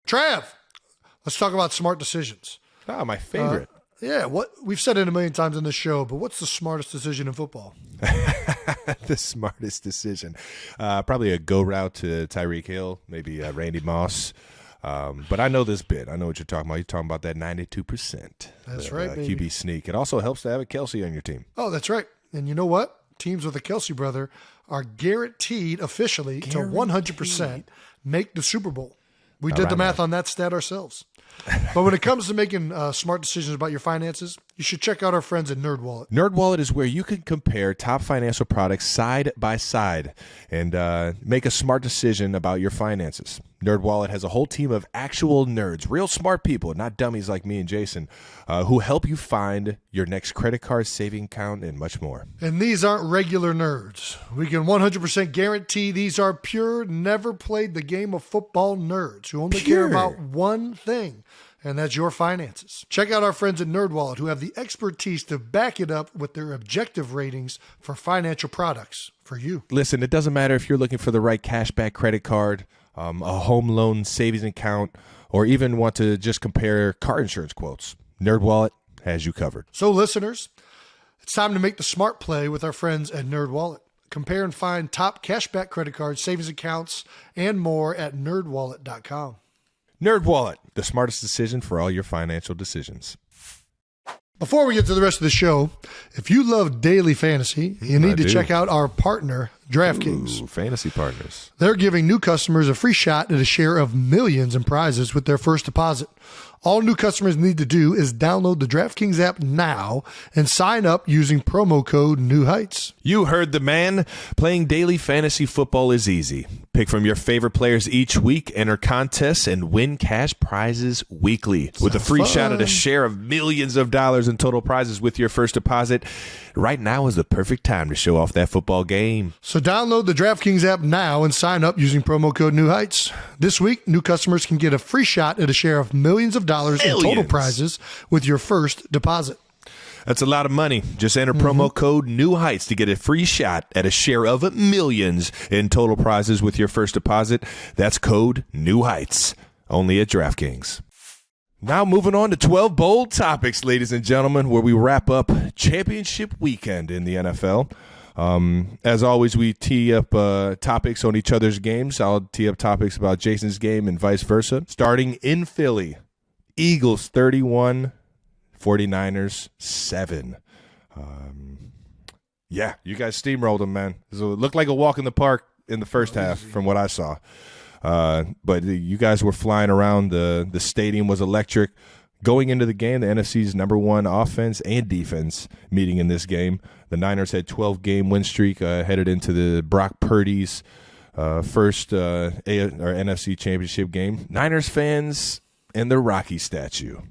Trav, let's talk about smart decisions. Oh, my favorite. What we've said it a million times in this show, but what's the smartest decision in football? The smartest decision. Probably a go route to Tyreek Hill, maybe Randy Moss. But I know this bit. I know what you're talking about. You're talking about that 92%. That's right, baby. QB sneak. It also helps to have a Kelce on your team. Oh, that's right. And you know what? Teams with a Kelce brother are guaranteed officially to 100% make the Super Bowl. We did the math on that stat ourselves. But when it comes to making smart decisions about your finances, you should check out our friends at NerdWallet. NerdWallet is where you can compare top financial products side by side and make a smart decision about your finances. NerdWallet has a whole team of actual nerds, real smart people, not dummies like me and Jason, who help you find your next credit card, saving account, and much more. And these aren't regular nerds. We can 100% guarantee these are pure, never played the game of football nerds who only care about one thing, and that's your finances. Check out our friends at NerdWallet who have the expertise to back it up with their objective ratings for financial products for you. Listen, it doesn't matter if you're looking for the right cashback credit card, a home loan savings account, or even want to just compare car insurance quotes. NerdWallet has you covered. So listeners, it's time to make the smart play with our friends at NerdWallet. Compare and find top cashback credit cards, savings accounts, and more at nerdwallet.com. NerdWallet, the smartest decision for all your financial decisions. Before we get to the rest of the show, if you love daily fantasy, you need to check out our partner, DraftKings. Ooh, fantasy partners. They're giving new customers a free shot at a share of millions in prizes with their first deposit. All new customers need to do is download the DraftKings app now and sign up using promo code New Heights. You heard the man. Playing daily fantasy football is easy. Pick from your favorite players each week, enter contests, and win cash prizes weekly. With a free shot at a share of millions of dollars in total prizes with your first deposit, right now is the perfect time to show off that football game. So download the DraftKings app now and sign up using promo code New Heights. This week, new customers can get a free shot at a share of millions of dollars in total prizes with your first deposit. That's a lot of money. Just enter promo code New Heights to get a free shot at a share of millions in total prizes with your first deposit. That's code New Heights, only at DraftKings. Now moving on to 12 bold topics, ladies and gentlemen, where we wrap up championship weekend in the NFL. As always, we tee up topics on each other's games. I'll tee up topics about Jason's game and vice versa. Starting in Philly, Eagles 31, 49ers 7. Yeah, you guys steamrolled them, man. It looked like a walk in the park in the first half from what I saw. But you guys were flying around. The stadium was electric. Going into the game, the NFC's number one offense and defense meeting in this game. The Niners had 12-game win streak headed into the Brock Purdy's first NFC championship game. Niners fans and the Rocky statue.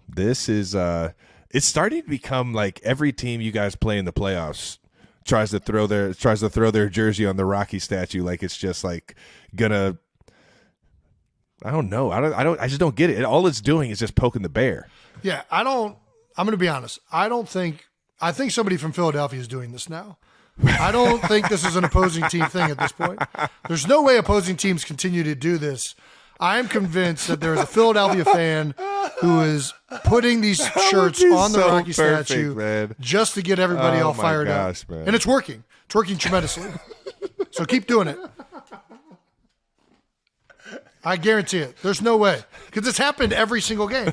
This is it's starting to become like every team you guys play in the playoffs tries to throw their jersey on the Rocky statue like it's just like gonna. I don't know. I just don't get it. All it's doing is just poking the bear. Yeah, I'm going to be honest. I think somebody from Philadelphia is doing this now. I don't think this is an opposing team thing at this point. There's no way opposing teams continue to do this. I am convinced that there is a Philadelphia fan who is putting these shirts on the Rocky statue, man, just to get everybody all fired up. Man. And it's working. It's working tremendously. So keep doing it. I guarantee it. There's no way. Because it's happened every single game.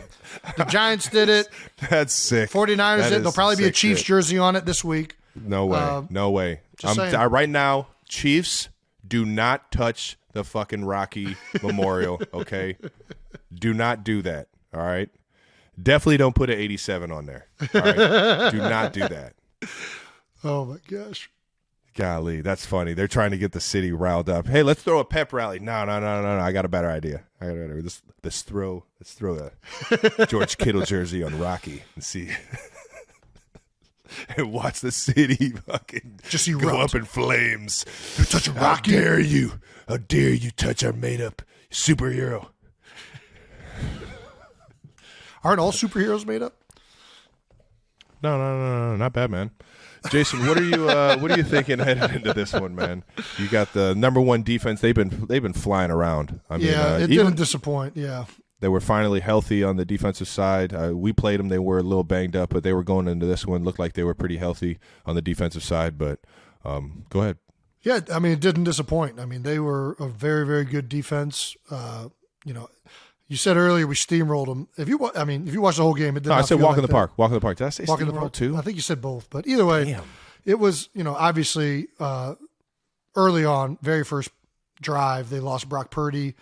The Giants did it. That's sick. 49ers did it. There'll probably be a Chiefs jersey on it this week. No way. No way. Right now, Chiefs, do not touch the fucking Rocky Memorial, okay? Do not do that, all right? Definitely don't put an 87 on there, all right? Do not do that. Oh, my gosh. Golly, that's funny. They're trying to get the city riled up. Hey, let's throw a pep rally. No. I got a better idea. Let's throw a George Kittle jersey on Rocky and see and watch the city fucking just go up in flames. You're touching Rocky. How dare you touch our made-up superhero? Aren't all superheroes made up? No, not Batman. Jason, what are you thinking heading into this one, man? You got the number one defense. They've been flying around. I mean, it didn't disappoint. Yeah. They were finally healthy on the defensive side. We played them. They were a little banged up, but they were going into this one. Looked like they were pretty healthy on the defensive side. But go ahead. Yeah, I mean, it didn't disappoint. I mean, they were a very, very good defense. You said earlier we steamrolled them. If you watch the whole game, it did not I said feel walk in like the park. Walk in the park. Did I say walk in the steamroll park too? I think you said both, but either way, Damn. It was, obviously early on, very first drive, they lost Brock Purdy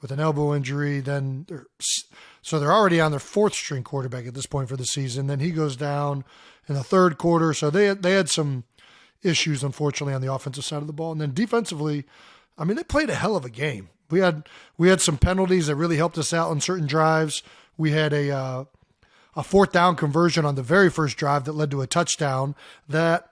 with an elbow injury. Then they're already on their fourth string quarterback at this point for the season. Then he goes down in the third quarter. So they had some issues, unfortunately, on the offensive side of the ball. And then defensively, I mean, they played a hell of a game. We had some penalties that really helped us out on certain drives. We had a fourth down conversion on the very first drive that led to a touchdown that,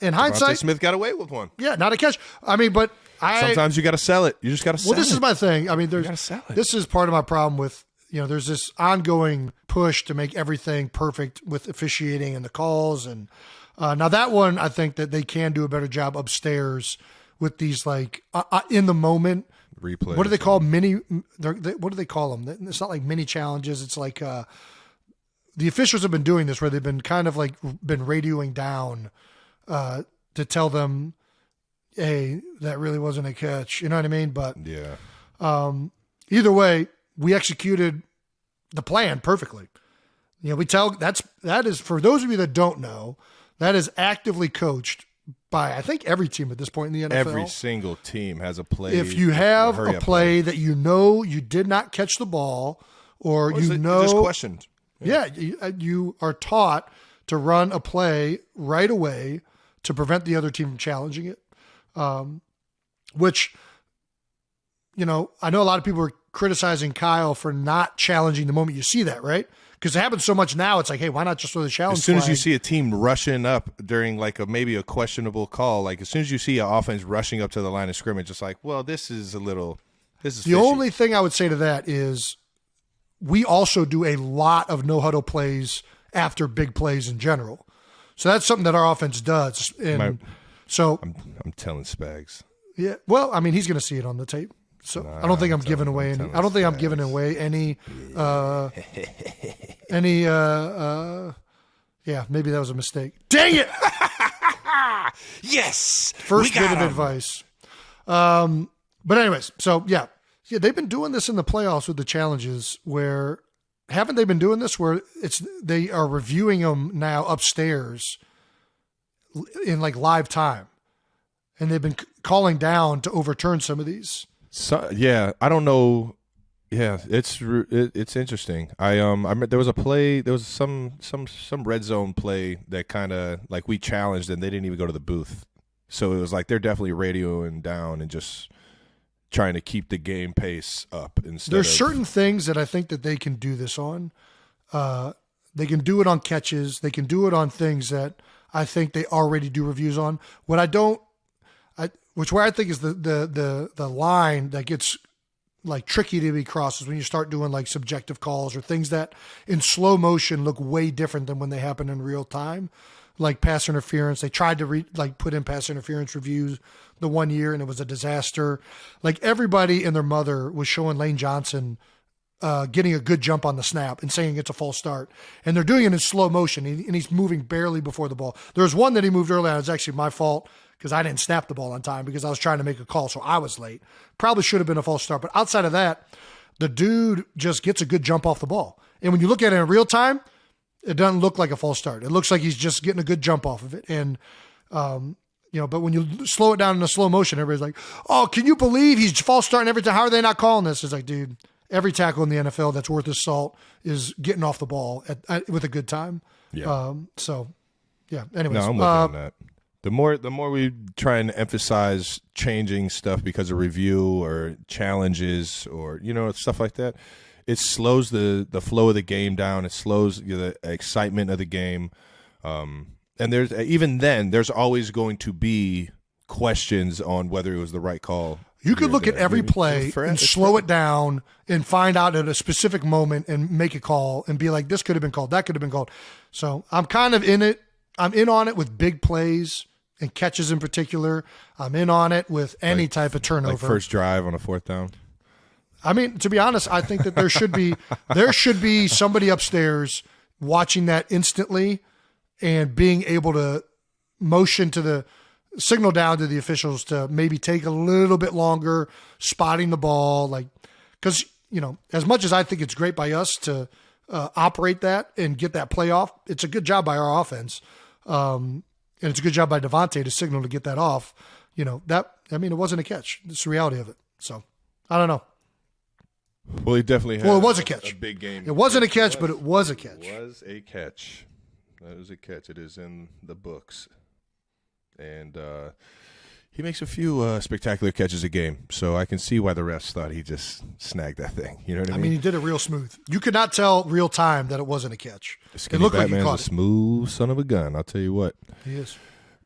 in hindsight, Smith got away with one. Yeah, not a catch. I mean, but sometimes you got to sell it. You just got to sell it. Well, this is my thing. I mean, this is part of my problem with, there's this ongoing push to make everything perfect with officiating and the calls. And now that one, I think that they can do a better job upstairs with these, like, in the moment replays. What do they call what do they call them? It's not like mini challenges. It's like the officials have been doing this where they've been kind of like been radioing down to tell them, hey, that really wasn't a catch. You know what I mean? But yeah. Either way, we executed the plan perfectly. That is, for those of you that don't know, that is actively coached by, I think, every team at this point in the NFL. Every single team has a play. If you have a play that you did not catch the ball, or just questioned. Yeah, you are taught to run a play right away to prevent the other team from challenging it. Which, I know a lot of people are criticizing Kyle for not challenging the moment you see that, right? Because it happens so much now, it's like, hey, why not just throw the challenge As soon flag? as you see a team rushing up during maybe a questionable call, like as soon as you see an offense rushing up to the line of scrimmage, it's like, well, this is fishy. The only thing I would say to that is we also do a lot of no-huddle plays after big plays in general. So that's something that our offense does. And I'm telling Spags. Yeah, well, I mean, he's going to see it on the tape. So I don't think I'm giving away any. I don't think I'm giving away any. Yeah, maybe that was a mistake. Dang it! Yes. First bit of advice. But anyways, so yeah, they've been doing this in the playoffs with the challenges. Where haven't they been doing this? Where they are reviewing them now upstairs in like live time, and they've been calling down to overturn some of these. So, yeah, I don't know. Yeah, it's interesting. There was a play. There was some red zone play that kind of like we challenged and they didn't even go to the booth. So it was like they're definitely radioing down and just trying to keep the game pace up. There's certain things that I think that they can do this on. They can do it on catches. They can do it on things that I think they already do reviews on. What I don't. Where I think is the line that gets like tricky to be crossed is when you start doing like subjective calls or things that in slow motion look way different than when they happen in real time, like pass interference. They tried to put in pass interference reviews the one year and it was a disaster. Like everybody and their mother was showing Lane Johnson getting a good jump on the snap and saying it's a false start. And they're doing it in slow motion and he's moving barely before the ball. There was one that he moved early on. It was actually my fault, because I didn't snap the ball on time because I was trying to make a call, so I was late. Probably should have been a false start. But outside of that, the dude just gets a good jump off the ball. And when you look at it in real time, it doesn't look like a false start. It looks like he's just getting a good jump off of it. And, but when you slow it down in a slow motion, everybody's like, oh, can you believe he's false starting every time? How are they not calling this? It's like, dude, every tackle in the NFL that's worth his salt is getting off the ball with a good time. Yeah. Anyways. No, I'm with you on that. The more we try and emphasize changing stuff because of review or challenges or stuff like that, it slows the flow of the game down. It slows the excitement of the game. And there's always going to be questions on whether it was the right call. You could look at every play and slow it down and find out at a specific moment and make a call and be like, this could have been called, that could have been called. So I'm kind of in it. I'm in on it with big plays and catches in particular. I'm in on it with any type of turnover. Like first drive on a fourth down. I mean, to be honest, I think that there should be somebody upstairs watching that instantly and being able to motion to the signal down to the officials to maybe take a little bit longer spotting the ball. Like, because, as much as I think it's great by us to operate that and get that play off, it's a good job by our offense. And it's a good job by Devontae to signal to get that off. It wasn't a catch. It's the reality of it. So, I don't know. Well, he definitely had it was a catch. A big game. It wasn't a catch, but it was a catch. It was a catch. That was a catch. It is in the books. And he makes a few spectacular catches a game, so I can see why the refs thought he just snagged that thing. You know what I mean? I mean, he did it real smooth. You could not tell real time that it wasn't a catch. It looked like he caught it. A smooth son of a gun, I'll tell you what. He is.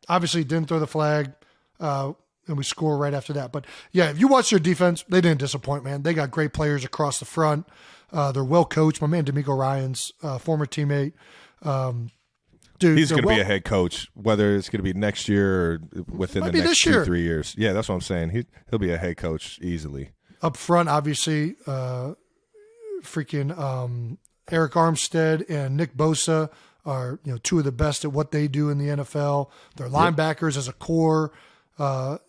Obviously, didn't throw the flag, and we score right after that. But, yeah, if you watch their defense, they didn't disappoint, man. They got great players across the front. They're well coached. My man DeMeco Ryans, former teammate. Dude, he's going to be a head coach, whether it's going to be next year or within the next 2-3 years. Yeah, that's what I'm saying. He'll be a head coach easily. Up front, obviously, Eric Armstead and Nick Bosa are two of the best at what they do in the NFL. Their linebackers as a core, not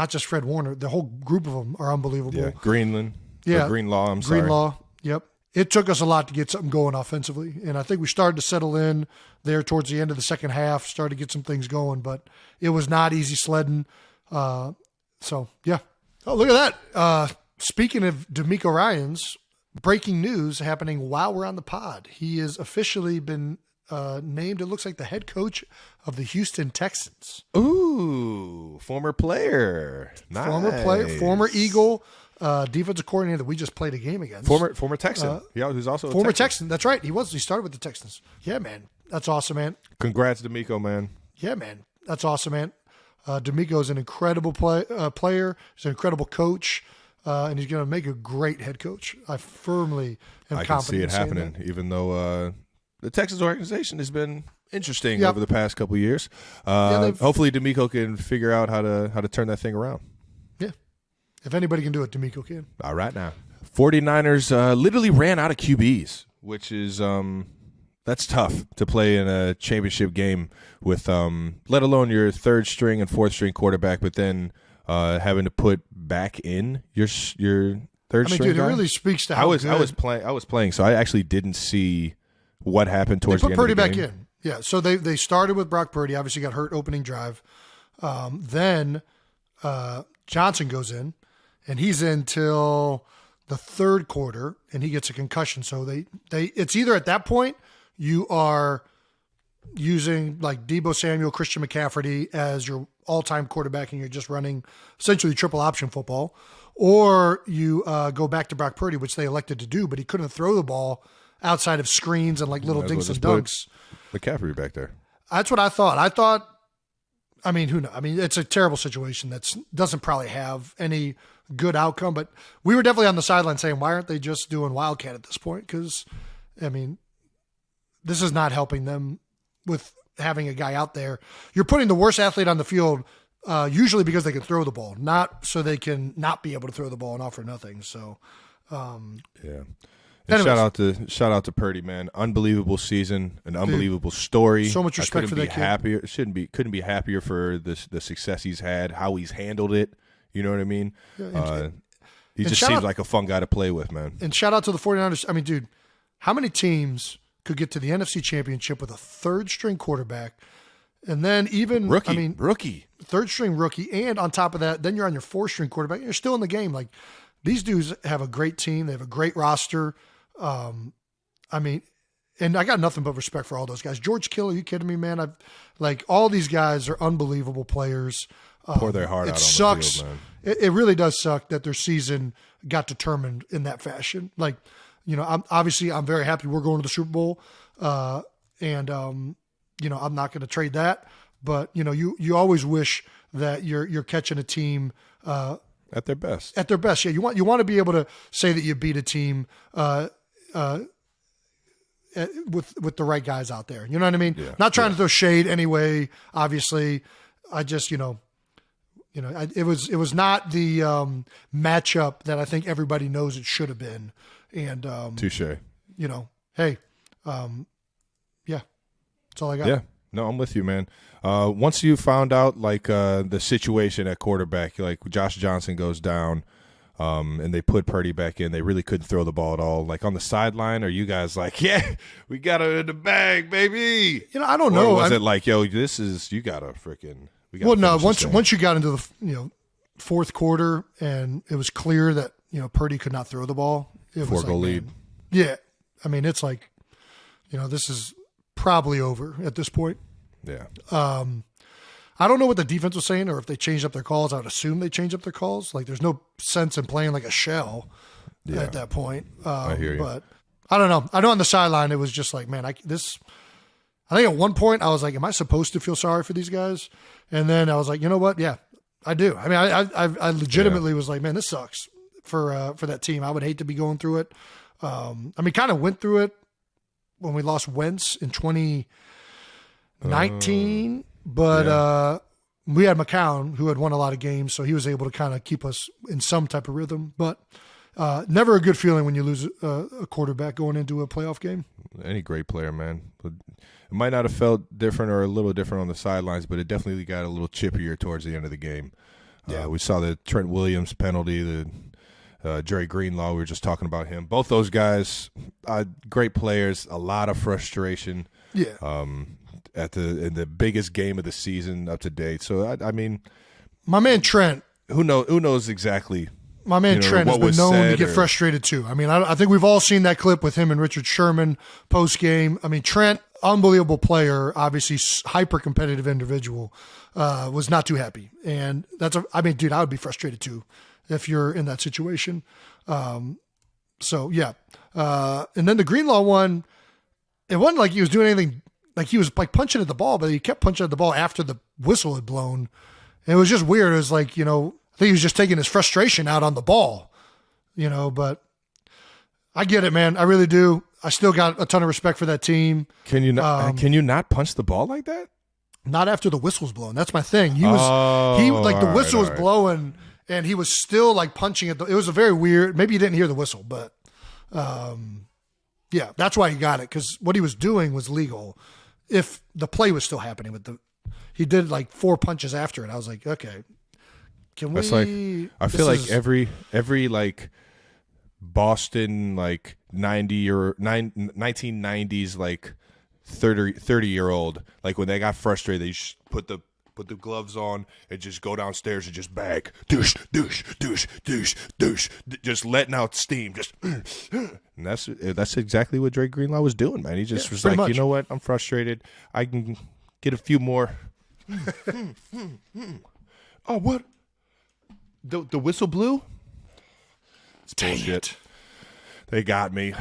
just Fred Warner. The whole group of them are unbelievable. Yeah, Greenland. Yeah, Greenlaw. I'm sorry. Greenlaw. Yep. It took us a lot to get something going offensively, and I think we started to settle in there towards the end of the second half, started to get some things going, but it was not easy sledding. So, yeah. Oh, look at that. Speaking of DeMeco Ryans, breaking news happening while we're on the pod. He has officially been named, it looks like, the head coach of the Houston Texans. Ooh, former player. Nice. Former player, former Eagle. Defensive coordinator that we just played a game against. Former Texan. Who's also a former Texan. That's right. He started with the Texans. Yeah, man. That's awesome, man. Congrats, DeMeco, man. Yeah, man. That's awesome, man. DeMeco is an incredible player. He's an incredible coach, and he's going to make a great head coach. I firmly am confident. I can see it happening, even though the Texans organization has been interesting over the past couple of years. Hopefully, DeMeco can figure out how to turn that thing around. If anybody can do it, DeMeco can. All right now. 49ers literally ran out of QBs, which is that's tough to play in a championship game with, let alone your third string and fourth string quarterback, but then having to put back in your third string. Dude, it really speaks to how good. I was playing, so I actually didn't see what happened towards the end of the game. They put Purdy back in. Yeah, so they started with Brock Purdy, obviously got hurt opening drive. Then Johnson goes in. And he's in till the third quarter, and he gets a concussion. So it's either at that point you are using like Deebo Samuel, Christian McCaffrey as your all-time quarterback, and you're just running essentially triple option football, or you go back to Brock Purdy, which they elected to do, but he couldn't throw the ball outside of screens and like little dinks and dunks. McCaffrey back there. That's what I thought. I mean, who knows? I mean, it's a terrible situation that doesn't probably have any good outcome, but we were definitely on the sideline saying, why aren't they just doing Wildcat at this point? Because, I mean, this is not helping them with having a guy out there. You're putting the worst athlete on the field, usually because they can throw the ball, not so they can not be able to throw the ball and offer nothing. So, yeah. And shout out to Purdy, man. Unbelievable season, an unbelievable story. So much respect for that kid. Couldn't be happier for the success he's had, how he's handled it. You know what I mean? Yeah, he just seems like a fun guy to play with, man. And shout out to the 49ers. I mean, dude, how many teams could get to the NFC Championship with a third-string quarterback, and then even rookie, third-string rookie, and on top of that, then you're on your fourth-string quarterback, and you're still in the game. Like, these dudes have a great team. They have a great roster. I mean, and I got nothing but respect for all those guys. George Kittle, are you kidding me, man? All these guys are unbelievable players. Pour their heart out on the field, man. It really does suck that their season got determined in that fashion. Like, I'm very happy we're going to the Super Bowl. And I'm not going to trade that, but you always wish that you're catching a team, at their best. At their best. Yeah. You want to be able to say that you beat a team, with the right guys out there. You know what I mean? Yeah. Not trying to throw shade anyway. Obviously, I just it was not the matchup that I think everybody knows it should have been. And Touche. Hey, yeah, that's all I got. Yeah. No, I'm with you, man. Once you found out the situation at quarterback, like Josh Johnson goes down, and they put Purdy back in, they really couldn't throw the ball at all. Like on the sideline, are you guys like, yeah, we got it in the bag, baby? I don't know. Or was it like, yo, you got to freaking? Well, no. Once you got into the fourth quarter and it was clear that Purdy could not throw the ball, it was 4-goal lead. Man, yeah, I mean it's like, this is probably over at this point. Yeah. I don't know what the defense was saying or if they changed up their calls. I would assume they changed up their calls. Like there's no sense in playing like a shell at that point. I hear you. But I don't know. I know on the sideline it was just like, man, I think at one point I was like, am I supposed to feel sorry for these guys? And then I was like, you know what? Yeah, I do. I mean, I legitimately was like, man, this sucks for that team. I would hate to be going through it. I mean, kind of went through it when we lost Wentz in 2019, but we had McCown who had won a lot of games, so he was able to kind of keep us in some type of rhythm. But never a good feeling when you lose a quarterback going into a playoff game. Any great player, man. But it might not have felt different or a little different on the sidelines, but it definitely got a little chippier towards the end of the game. Yeah, we saw the Trent Williams penalty, the Jerry Greenlaw, we were just talking about him. Both those guys, great players, a lot of frustration. Yeah. In the biggest game of the season up to date. So I mean, my man Trent. Who knows exactly? My man Trent has been known to get frustrated too. I mean, I think we've all seen that clip with him and Richard Sherman post game. I mean, Trent, unbelievable player, obviously hyper competitive individual, was not too happy, and I mean, dude, I would be frustrated too if you're in that situation. So yeah, and then the Greenlaw one, it wasn't like he was doing anything. Like he was like punching at the ball, but he kept punching at the ball after the whistle had blown. And it was just weird. It was like, I think he was just taking his frustration out on the ball, but I get it, man. I really do. I still got a ton of respect for that team. Can you not punch the ball like that? Not after the whistle's blown. That's my thing. The whistle was blowing and he was still like punching at it was a very weird, maybe you didn't hear the whistle, but yeah, that's why he got it. Cause what he was doing was legal. If the play was still happening, he did like 4 punches after it. I was like, okay, can we? That's like, I feel like every like Boston like 1990s like 30-year-old, like when they got frustrated, they just put the gloves on and just go downstairs and just bag, douche, douche, douche, douche, douche, just letting out steam, just. And that's exactly what Drake Greenlaw was doing, man. He just was like, much. You know what? I'm frustrated. I can get a few more. Oh, what? The whistle blew? It's bullshit. They got me.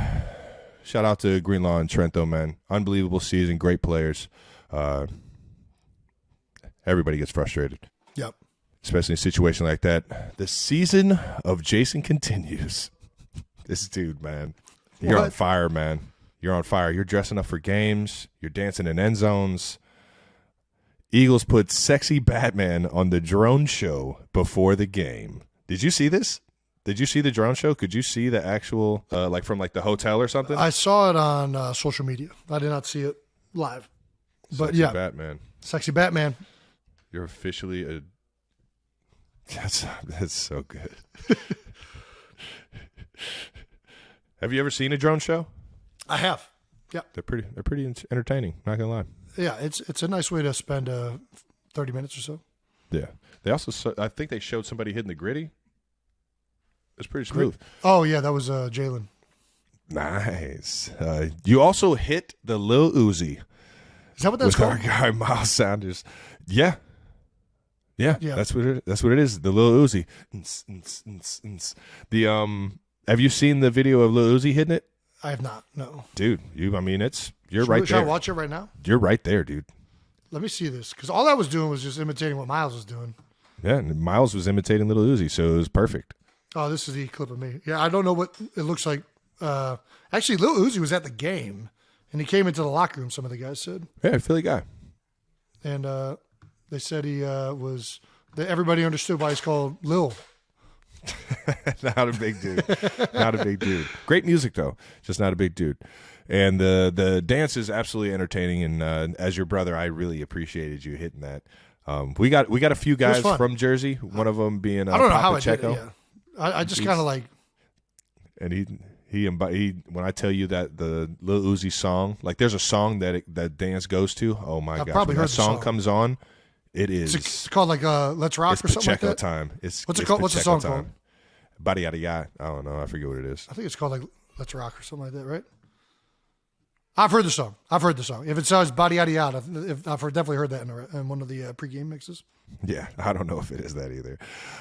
Shout out to Greenlaw and Trent, though, man. Unbelievable season. Great players. Everybody gets frustrated. Yep. Especially in a situation like that. The season of Jason continues. This dude, man. You're on fire, man. You're on fire. You're dressing up for games. You're dancing in end zones. Eagles put sexy Batman on the drone show before the game. Did you see this? Did you see the drone show? Could you see the actual, like from like the hotel or something? I saw it on social media. I did not see it live. But sexy Batman. Sexy Batman. You're officially a. That's so good. Have you ever seen a drone show? I have. Yeah, they're pretty entertaining. Not gonna lie. Yeah, it's a nice way to spend 30 minutes or so. Yeah, they also I think they showed somebody hitting the gritty. It's pretty smooth. Oh yeah, that was Jalen. Nice. You also hit the Lil Uzi. Is that what that's called? Our guy Miles Sanders. Yeah. That's what it is. The Lil Uzi. Have you seen the video of Lil Uzi hitting it? I have not. No. Dude, you're right there. Should I watch it right now? You're right there, dude. Let me see this because all I was doing was just imitating what Miles was doing. Yeah, and Miles was imitating Lil Uzi, so it was perfect. Oh, this is the clip of me. Yeah, I don't know what it looks like. Actually, Lil Uzi was at the game And he came into the locker room, some of the guys said. Yeah, Philly guy. And they said he was that everybody understood why he's called Lil. Not a big dude. Not a big dude. Great music though, just not a big dude. And the dance is absolutely entertaining. And as your brother, I really appreciated you hitting that. We got a few guys from Jersey. One of them being I don't know Papa how I Checo. did it. Yeah. I just kind of like. And he when I tell you that the Lil Uzi song, like there's a song that dance goes to. Oh my gosh! Probably when heard that the song comes on. It's called like Let's Rock or something Pacheco like that. time. What's it called? What's the song called? Body Yada Yada. I don't know. I forget what it is. I think it's called like Let's Rock or something like that, right? I've heard the song. If it says Body Yada Yada, I've definitely heard that in one of the pregame mixes. Yeah, I don't know if it is that either.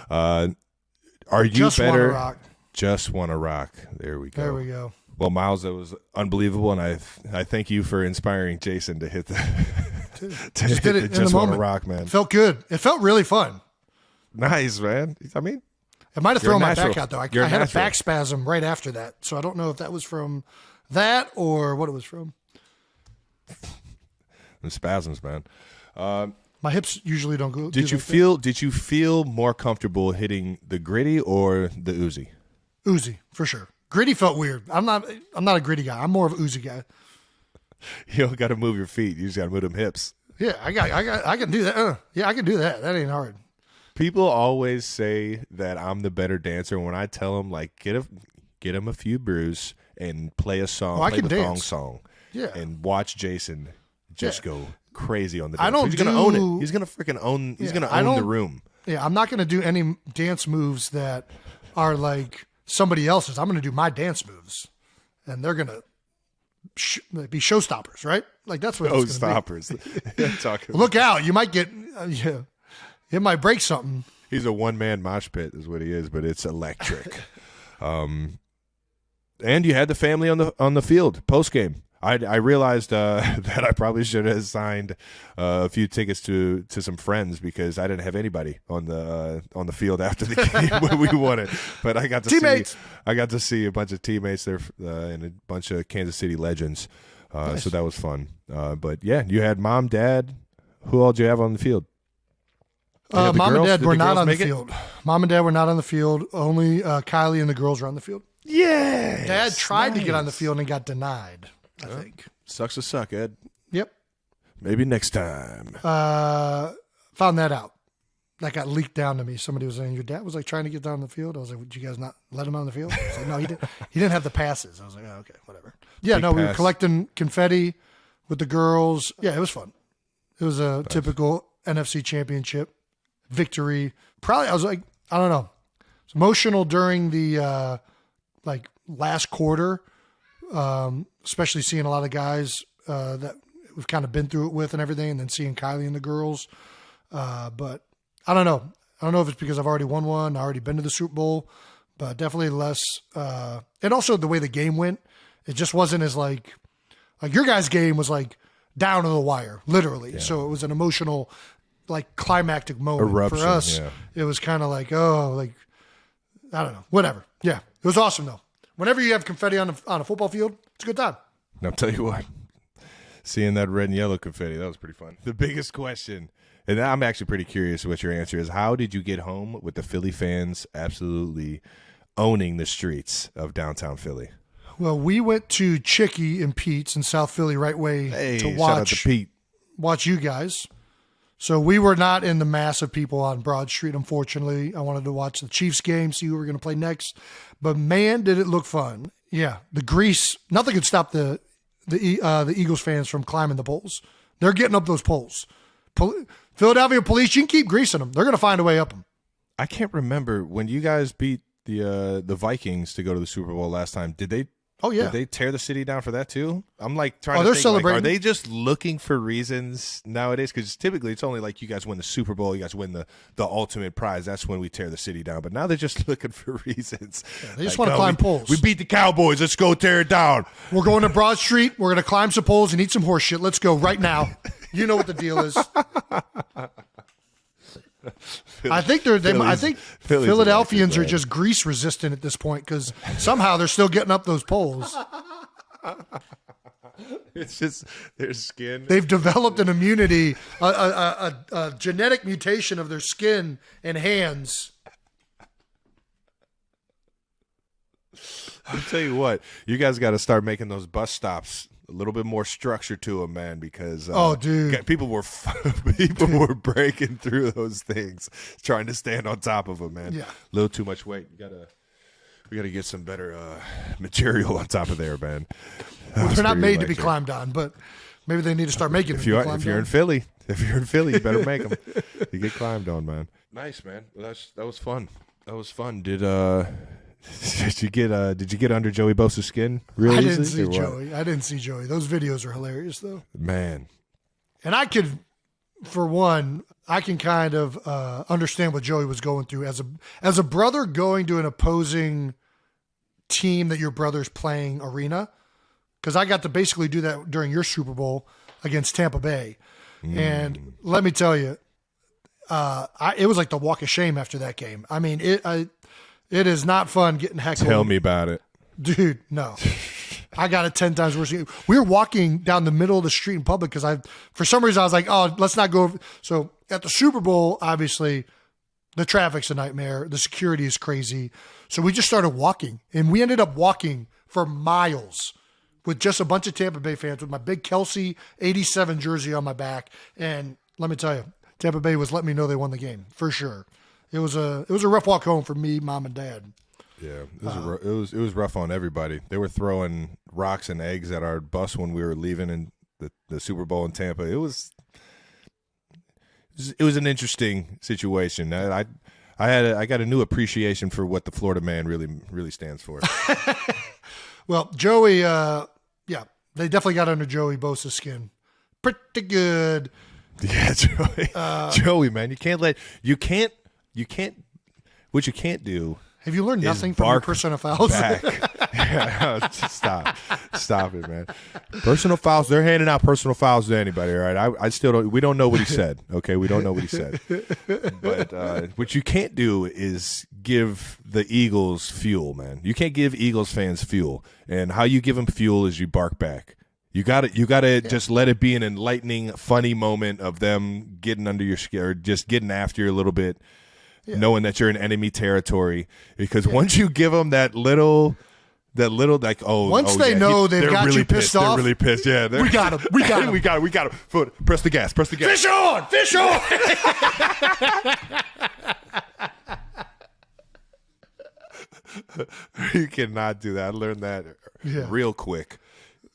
Are you Just better? Wanna Rock. Just Wanna Rock. There we go. There we go. Well, Miles, that was unbelievable, and I thank you for inspiring Jason to hit the Just did it in the moment. Rock, man. It felt good. It felt really fun. Nice, man. I mean, it might have you're thrown my natural. back out though. I You're had a natural. back spasm right after that, so I don't know if that was from that or what it was from. the spasms, man. My hips usually don't go. Did you feel more comfortable hitting the gritty or the Uzi? Uzi for sure. Gritty felt weird. I'm not a gritty guy. I'm more of an Uzi guy. You don't got to move your feet. You just got to move them hips. Yeah, I can do that. Yeah, I can do that. That ain't hard. People always say that I'm the better dancer. When I tell them, like, get them a few brews and play a song, I play can the thong dance. song, Yeah. and watch Jason just go crazy on the I dance. don't He's gonna own do- it. He's gonna freaking own. He's Yeah, gonna I own the don't- room. Yeah, I'm not going to do any dance moves that are like somebody else's. I'm going to do my dance moves, and they're going to be showstoppers, right? Like that's what Oh, it's going to stoppers! Talking. be. Look out! You might get, it might break something. He's a one-man mosh pit, is what he is, but it's electric. And you had the family on the field post game. I realized that I probably should have signed a few tickets to some friends because I didn't have anybody on the field after the game when we won it. But I got to see a bunch of teammates there and a bunch of Kansas City legends. Nice. So that was fun. But yeah, you had mom, dad. Who all did you have on the field? Mom and dad were not on the make it? field. Mom and dad were not on the field. Only Kylie and the girls were on the field. Yeah. Dad tried to get on the field and got denied, I think. Sucks to suck, Ed. Yep. Maybe next time. Found that out. That got leaked down to me. Somebody was saying, your dad was like trying to get down the field. I was like, would you guys not let him on the field? I was like, no, he didn't. He didn't have the passes. I was like, oh, okay, whatever. Yeah, Big no, we were pass. collecting confetti with the girls. Yeah, it was fun. It was a typical NFC championship victory. Probably, I was like, I don't know. It's emotional during the last quarter, especially seeing a lot of guys that we've kind of been through it with and everything, and then seeing Kylie and the girls. But I don't know. I don't know if it's because I've already won one, I already been to the Super Bowl, but definitely less. And also the way the game went, it just wasn't as like your guys' game was like down to the wire, literally. Yeah. So it was an emotional, like climactic moment. Eruption, for us. Yeah. It was kind of like, oh, like, I don't know, whatever. Yeah, it was awesome though. Whenever you have confetti on a football field, it's a good time. Now, I'll tell you what, seeing that red and yellow confetti, that was pretty fun. The biggest question, and I'm actually pretty curious what your answer is, how did you get home with the Philly fans absolutely owning the streets of downtown Philly? Well, we went to Chicky and Pete's in South Philly right way to shout out to Pete. Watch you guys. So we were not in the mass of people on Broad Street, unfortunately. I wanted to watch the Chiefs game, see who we were going to play next. But man, did it look fun. Yeah, the grease, nothing could stop the Eagles fans from climbing the poles. They're getting up those poles. Philadelphia police, you can keep greasing them. They're going to find a way up them. I can't remember when you guys beat the Vikings to go to the Super Bowl last time. Did they? Oh yeah. Did they tear the city down for that too? I'm like trying to they're think, celebrating. like, are they just looking for reasons nowadays? Because typically it's only like you guys win the Super Bowl, you guys win the ultimate prize. That's when we tear the city down. But now they're just looking for reasons. Yeah, they just want to climb poles. We beat the Cowboys. Let's go tear it down. We're going to Broad Street. We're going to climb some poles and eat some horse shit. Let's go right now. You know what the deal is. I think Philadelphians are just grease resistant at this point because somehow they're still getting up those poles. It's just their skin. They've developed an immunity, a genetic mutation of their skin and hands. I'll tell you what, you guys got to start making those bus stops a little bit more structure to them, man, because people were breaking through those things trying to stand on top of them, man. Yeah. A little too much weight. We gotta get some better material on top of there, man. Well, they're not made to be climbed on, but maybe they need to start making them. If you're in Philly, you better make them. You get climbed on, man. Nice, man. Well, that was fun. Did you get under Joey Bosa's skin? Really? I didn't see Joey. Those videos are hilarious, though. Man. And I can kind of understand what Joey was going through as a brother going to an opposing team that your brother's playing arena. Because I got to basically do that during your Super Bowl against Tampa Bay. And let me tell you, it was like the walk of shame after that game. I mean, it is not fun getting heckled. Tell me about it. Dude, no. I got it 10 times worse. We were walking down the middle of the street in public because for some reason I was like, oh, let's not go over. So at the Super Bowl, obviously, the traffic's a nightmare. The security is crazy. So we just started walking, and we ended up walking for miles with just a bunch of Tampa Bay fans with my big Kelce 87 jersey on my back. And let me tell you, Tampa Bay was letting me know they won the game for sure. It was a rough walk home for me, mom, and dad. Yeah, it was rough on everybody. They were throwing rocks and eggs at our bus when we were leaving in the Super Bowl in Tampa. It was an interesting situation. I got a new appreciation for what the Florida man really stands for. Well, Joey, they definitely got under Joey Bosa's skin. Pretty good. Yeah, Joey, man, what you can't do. Have you learned nothing from your personal fouls? Yeah, stop it, man. Personal fouls. They're handing out personal fouls to anybody. All right, I still don't. We don't know what he said. Okay, we don't know what he said. But what you can't do is give the Eagles fuel, man. You can't give Eagles fans fuel, and how you give them fuel is you bark back. You got to just let it be an enlightening, funny moment of them getting under your skin or just getting after you a little bit. Yeah. Knowing that you're in enemy territory, because once you give them that little like once they know they've got really you pissed off, they're really pissed. Yeah, we got him. We got him. Foot, press the gas. Fish on. You cannot do that. I learned that real quick.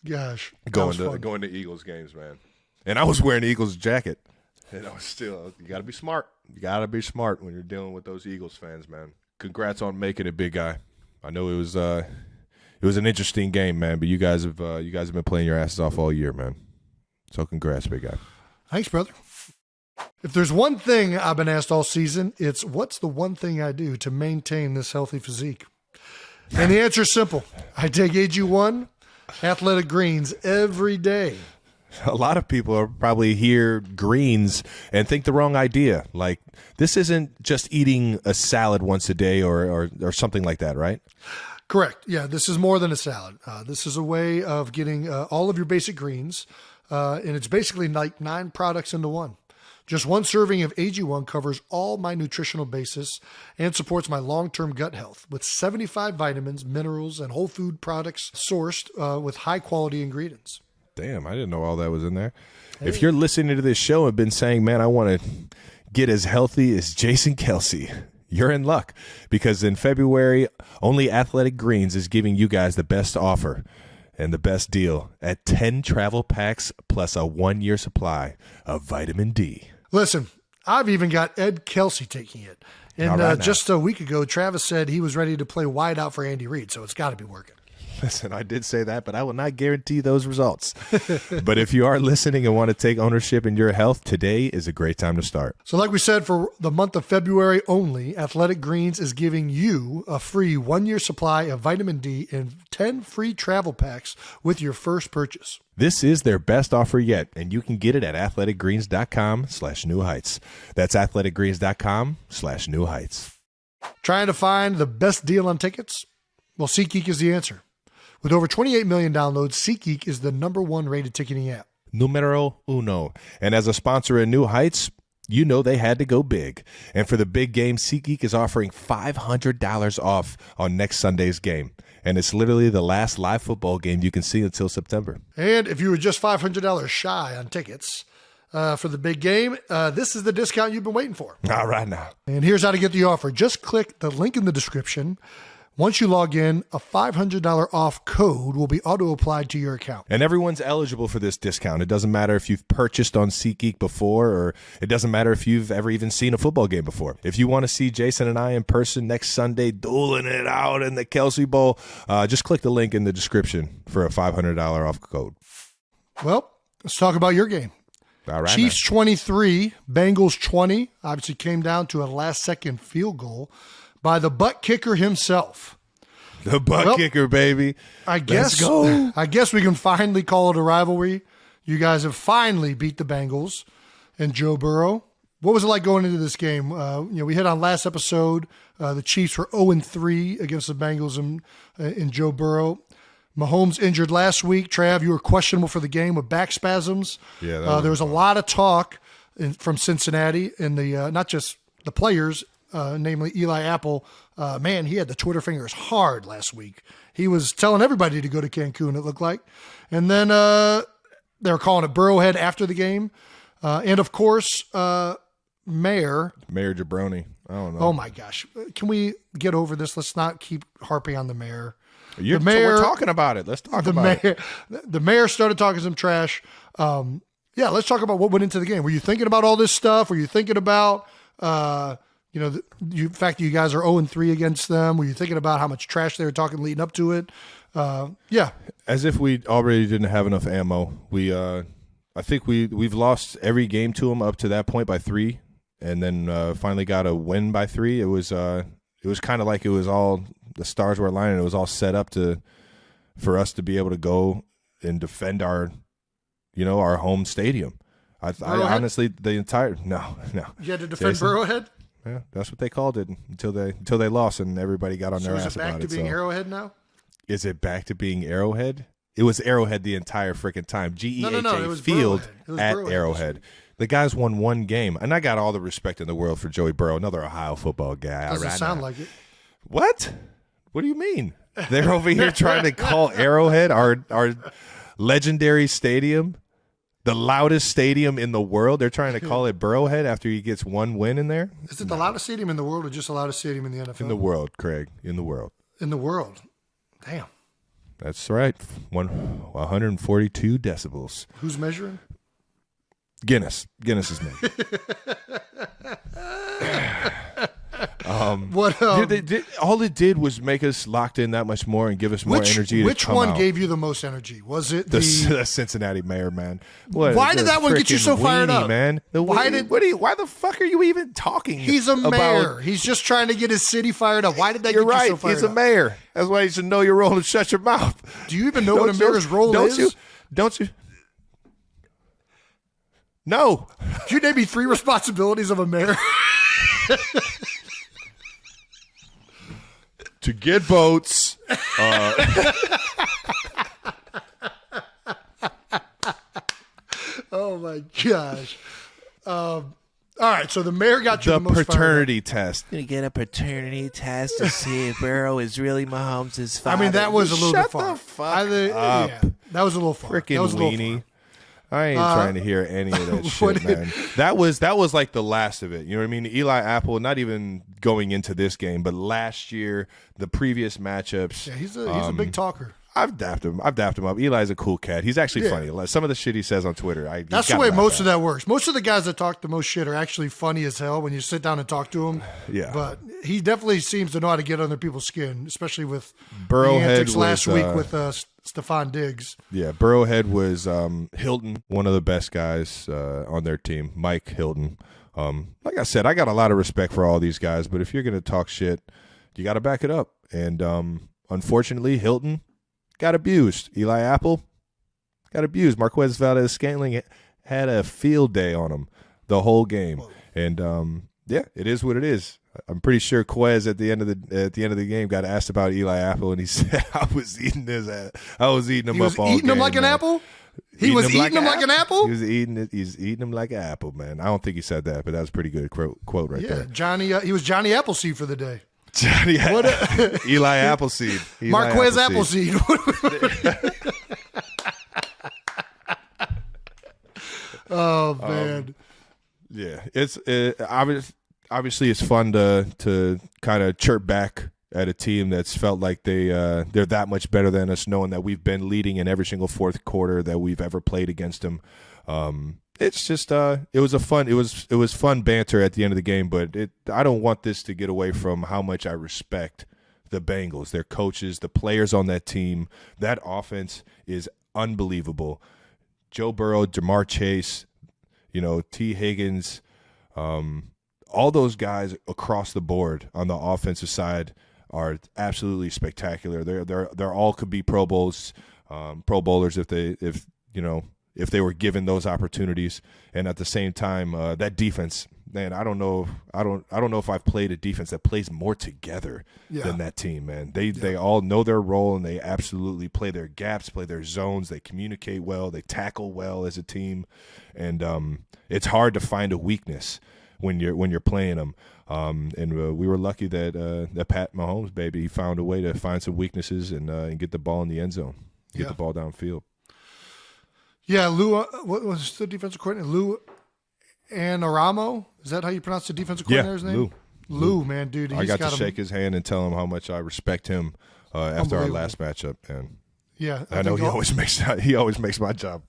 Gosh, going to Eagles games, man. And I was wearing the Eagles jacket. And I was still, you got to be smart. You got to be smart when you're dealing with those Eagles fans, man. Congrats on making it, big guy. I know it was an interesting game, man. But you guys have been playing your asses off all year, man. So congrats, big guy. Thanks, brother. If there's one thing I've been asked all season, it's what's the one thing I do to maintain this healthy physique? And the answer is simple. I take AG1 Athletic Greens every day. A lot of people are probably hear greens and think the wrong idea. Like, this isn't just eating a salad once a day or something like that, right? Correct. Yeah, this is more than a salad. This is a way of getting all of your basic greens, and it's basically like 9 products into one. Just one serving of AG1 covers all my nutritional bases and supports my long-term gut health with 75 vitamins, minerals, and whole food products sourced with high-quality ingredients. Damn, I didn't know all that was in there. Hey. If you're listening to this show and been saying, man, I want to get as healthy as Jason Kelce, you're in luck, because in February, only Athletic Greens is giving you guys the best offer and the best deal at 10 travel packs plus a 1-year supply of vitamin D. Listen, I've even got Ed Kelce taking it. And just a week ago, Travis said he was ready to play wide out for Andy Reid, so it's got to be working. Listen, I did say that, but I will not guarantee those results. But if you are listening and want to take ownership in your health, today is a great time to start. So like we said, for the month of February only, Athletic Greens is giving you a free 1-year supply of vitamin D and 10 free travel packs with your first purchase. This is their best offer yet, and you can get it at athleticgreens.com/newheights. That's athleticgreens.com/newheights. Trying to find the best deal on tickets? Well, SeatGeek is the answer. With over 28 million downloads, SeatGeek is the #1 rated ticketing app. Numero uno. And as a sponsor in New Heights, you know they had to go big. And for the big game, SeatGeek is offering $500 off on next Sunday's game. And it's literally the last live football game you can see until September. And if you were just $500 shy on tickets for the big game, this is the discount you've been waiting for. All right now. And here's how to get the offer. Just click the link in the description. Once you log in, a $500 off code will be auto-applied to your account. And everyone's eligible for this discount. It doesn't matter if you've purchased on SeatGeek before, or it doesn't matter if you've ever even seen a football game before. If you want to see Jason and I in person next Sunday dueling it out in the Kelce Bowl, just click the link in the description for a $500 off code. Well, let's talk about your game. All right, Chiefs 23, Bengals 20. Obviously came down to a last-second field goal by the butt kicker himself. The butt kicker, baby. Let's go. I guess we can finally call it a rivalry. You guys have finally beat the Bengals and Joe Burrow. What was it like going into this game? We hit on last episode. The Chiefs were 0-3 against the Bengals and Joe Burrow. Mahomes injured last week. Trav, you were questionable for the game with back spasms. Yeah, there was a lot of talk from Cincinnati and the not just the players, namely Eli Apple. Man, he had the Twitter fingers hard last week. He was telling everybody to go to Cancun, it looked like. And then they were calling it Burrowhead after the game. And, of course, Mayor Jabroni. I don't know. Oh, my gosh. Can we get over this? Let's not keep harping on the mayor. We're talking about it. Let's talk about it. The mayor started talking some trash. Let's talk about what went into the game. Were you thinking about all this stuff? Were you thinking about the fact that you guys are 0-3 against them? Were you thinking about how much trash they were talking leading up to it? As if we already didn't have enough ammo. I think we've lost every game to them up to that point by 3, and then finally got a win by 3. It was kind of like it was all the stars were aligning. It was all set up for us to be able to go and defend our home stadium. I honestly no. You had to defend Burrowhead? Yeah, that's what they called it until they lost and everybody got on their ass about it. So is it back to being Arrowhead now? Is it back to being Arrowhead? It was Arrowhead the entire freaking time. GEHA Field at Arrowhead. The guys won one game, and I got all the respect in the world for Joey Burrow, another Ohio football guy. Doesn't sound like it. What? What do you mean? They're over here trying to call Arrowhead our legendary stadium, the loudest stadium in the world. They're trying to call it Burrowhead after he gets one win in there. Is it the loudest stadium in the world or just the loudest stadium in the NFL? In the world, Craig. In the world. In the world. Damn. That's right. 142 decibels. Who's measuring? Guinness. Guinness is measuring. All it did was make us locked in that much more and give us more energy. Which one gave you the most energy? Was it the Cincinnati mayor, man? Why did that one get you so fired up, man? Why the fuck are you even talking? He's a mayor. He's just trying to get his city fired up. Why did that? You're get right. You so fired He's a mayor. That's why you should know your role and shut your mouth. Do you even know what a mayor's role is? Don't you? No. Can you name me 3 responsibilities of a mayor? To get votes. Oh my gosh. All right, so the mayor got you the most paternity test. Gonna get a paternity test to see if Burrow is really Mahomes' father. I mean, that was a little bit far. Shut the fuck up. Yeah, that was a little far. Freaking weenie. I ain't trying to hear any of that shit, man. That was like the last of it. You know what I mean? Eli Apple, not even going into this game, but last year, the previous matchups. Yeah, he's a big talker. I've dapped him up. Eli's a cool cat. He's actually funny. Some of the shit he says on Twitter. That's the way most of that works. Most of the guys that talk the most shit are actually funny as hell when you sit down and talk to him. Yeah. But he definitely seems to know how to get under people's skin, especially with Burrowhead the antics last week with Stephon Diggs. Yeah, Burrowhead was Hilton, one of the best guys on their team, Mike Hilton. Like I said, I got a lot of respect for all these guys, but if you're going to talk shit, you got to back it up. And unfortunately, Hilton got abused. Eli Apple got abused. Marquez Valdez-Scantling had a field day on him the whole game. Whoa. And Yeah, it is what it is. I'm pretty sure Quez at the end of the game got asked about Eli Apple, and he said, "I was eating his ass. I was eating him up all game." Eating him like an apple. He was eating him like an apple. He was eating it. He's eating him like an apple, man. I don't think he said that, but that was a pretty good quote right there. Johnny. He was Johnny Appleseed for the day. Johnny, Eli Appleseed. Marquez Appleseed. Oh man. Yeah, it's obviously it's fun to kind of chirp back at a team that's felt like they're that much better than us, knowing that we've been leading in every single fourth quarter that we've ever played against them. It's just it was fun banter at the end of the game, but I don't want this to get away from how much I respect the Bengals, their coaches, the players on that team. That offense is unbelievable. Joe Burrow, Jamar Chase, T. Higgins, all those guys across the board on the offensive side are absolutely spectacular. They're all could be Pro Bowlers if they were given those opportunities. And at the same time, that defense, man, I don't know if I've played a defense that plays more together than that team, man. They all know their role, and they absolutely play their gaps, play their zones. They communicate well, they tackle well as a team, and it's hard to find a weakness when you're playing them. And we were lucky that Pat Mahomes, baby, he found a way to find some weaknesses and get the ball in the end zone, get the ball downfield. Yeah, Lou. What was the defensive coordinator? Lou Anaramo? Is that how you pronounce the defensive coordinator's name? Lou, man, dude. I got to shake his hand and tell him how much I respect him after our last matchup, and yeah, I know he always makes my job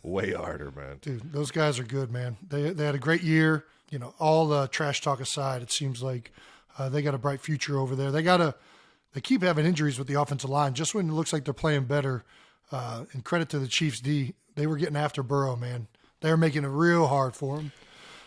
way harder, man. Dude, those guys are good, man. They had a great year. All the trash talk aside, it seems like they got a bright future over there. They keep having injuries with the offensive line. Just when it looks like they're playing better, and credit to the Chiefs D, they were getting after Burrow, man. They were making it real hard for him.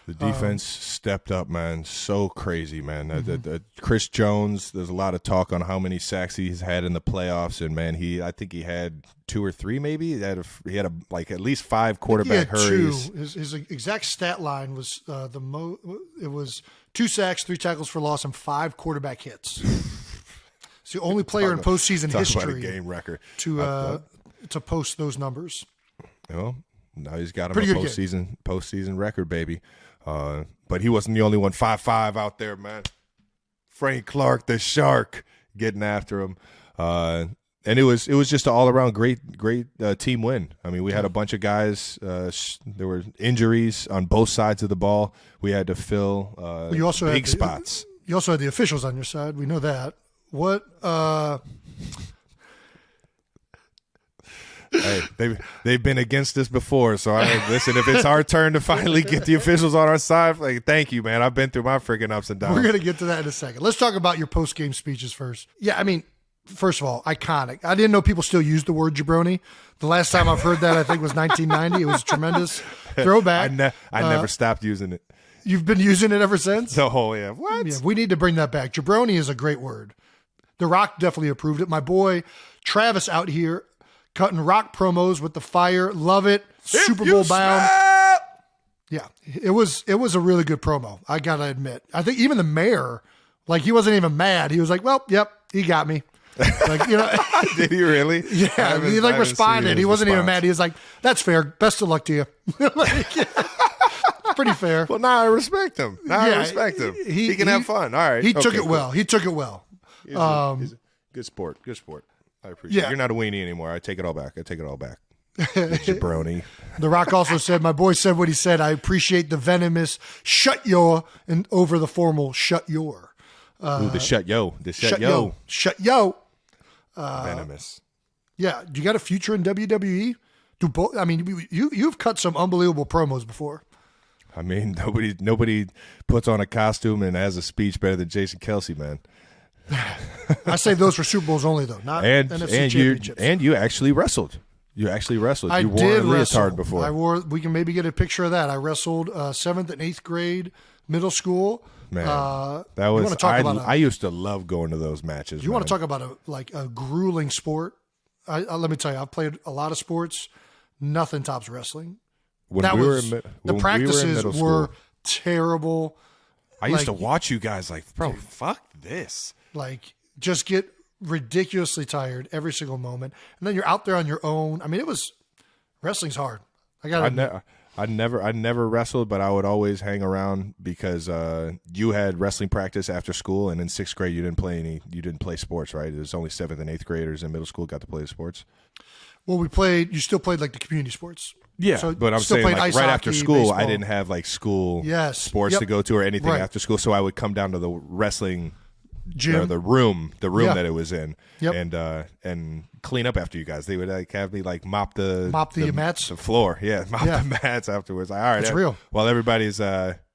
The defense stepped up, man. So crazy, man. Chris Jones, there's a lot of talk on how many sacks he's had in the playoffs, and man, I think he had 2 or 3 maybe. He had like at least 5 quarterback hurries. 2. His exact stat line was it was 2 sacks, 3 tackles for loss, and 5 quarterback hits. It's the only player in postseason history game record to post those numbers. Well, now he's got him a postseason record, baby. But he wasn't the only one. 5-5 out there, man. Frank Clark, the Shark, getting after him. And it was just an all around great team win. I mean, we had a bunch of guys. There were injuries on both sides of the ball. We had to fill big spots. You also had the officials on your side. We know that. What? Hey, they've been against us before, so listen. If it's our turn to finally get the officials on our side, like, thank you, man. I've been through my freaking ups and downs. We're gonna get to that in a second. Let's talk about your post game speeches first. Yeah, I mean, first of all, iconic. I didn't know people still use the word jabroni. The last time I've heard that, I think, was 1990. It was a tremendous throwback. I never stopped using it. You've been using it ever since? Oh yeah. What? Yeah, we need to bring that back. Jabroni is a great word. The Rock definitely approved it. My boy Travis out here cutting Rock promos with the fire. Love it. Super Bowl bound. Yeah, it was a really good promo. I got to admit. I think even the mayor, like, he wasn't even mad. He was like, well, yep, he got me. Like, Did he really? Yeah, he responded. He wasn't even mad. He was like, that's fair. Best of luck to you. Pretty fair. Well, now I respect him. I respect him. He can have fun. All right. He took it well. He's a good sport. Good sport. I appreciate it. You're not a weenie anymore. I take it all back. Jabroni. The Rock also said, my boy said what he said. I appreciate the venomous shut your and over the formal shut your. The shut yo. Shut yo. Venomous. Yeah. Do you got a future in WWE? I mean, you've cut some unbelievable promos before. I mean, nobody puts on a costume and has a speech better than Jason Kelce, man. I save those for Super Bowls only, though, not NFC championships. And you actually wrestled. You I wore did a leotard before. We can maybe get a picture of that. I wrestled 7th and 8th grade, middle school. Man, that was. I used to love going to those matches. You want to talk about a grueling sport? Let me tell you, I've played a lot of sports. Nothing tops wrestling. The practices were terrible. I used to watch you guys like, bro, fuck this. Like, just get ridiculously tired every single moment. And then you're out there on your own. I mean, wrestling's hard. I never wrestled, but I would always hang around because you had wrestling practice after school, and in 6th grade you didn't play sports, right? It was only 7th and 8th graders in middle school got to play sports. Well, you still played like the community sports. Yeah, so but I'm saying like right hockey, after school, baseball. I didn't have like school sports Yep. to go to or anything Right. after school, so I would come down to the wrestling Gym. or the room Yeah. that it was in, Yep. and clean up after you guys. They would like have me like mop the mats? the floor, mop Yeah. the mats afterwards. Like, all right, It's real. While everybody's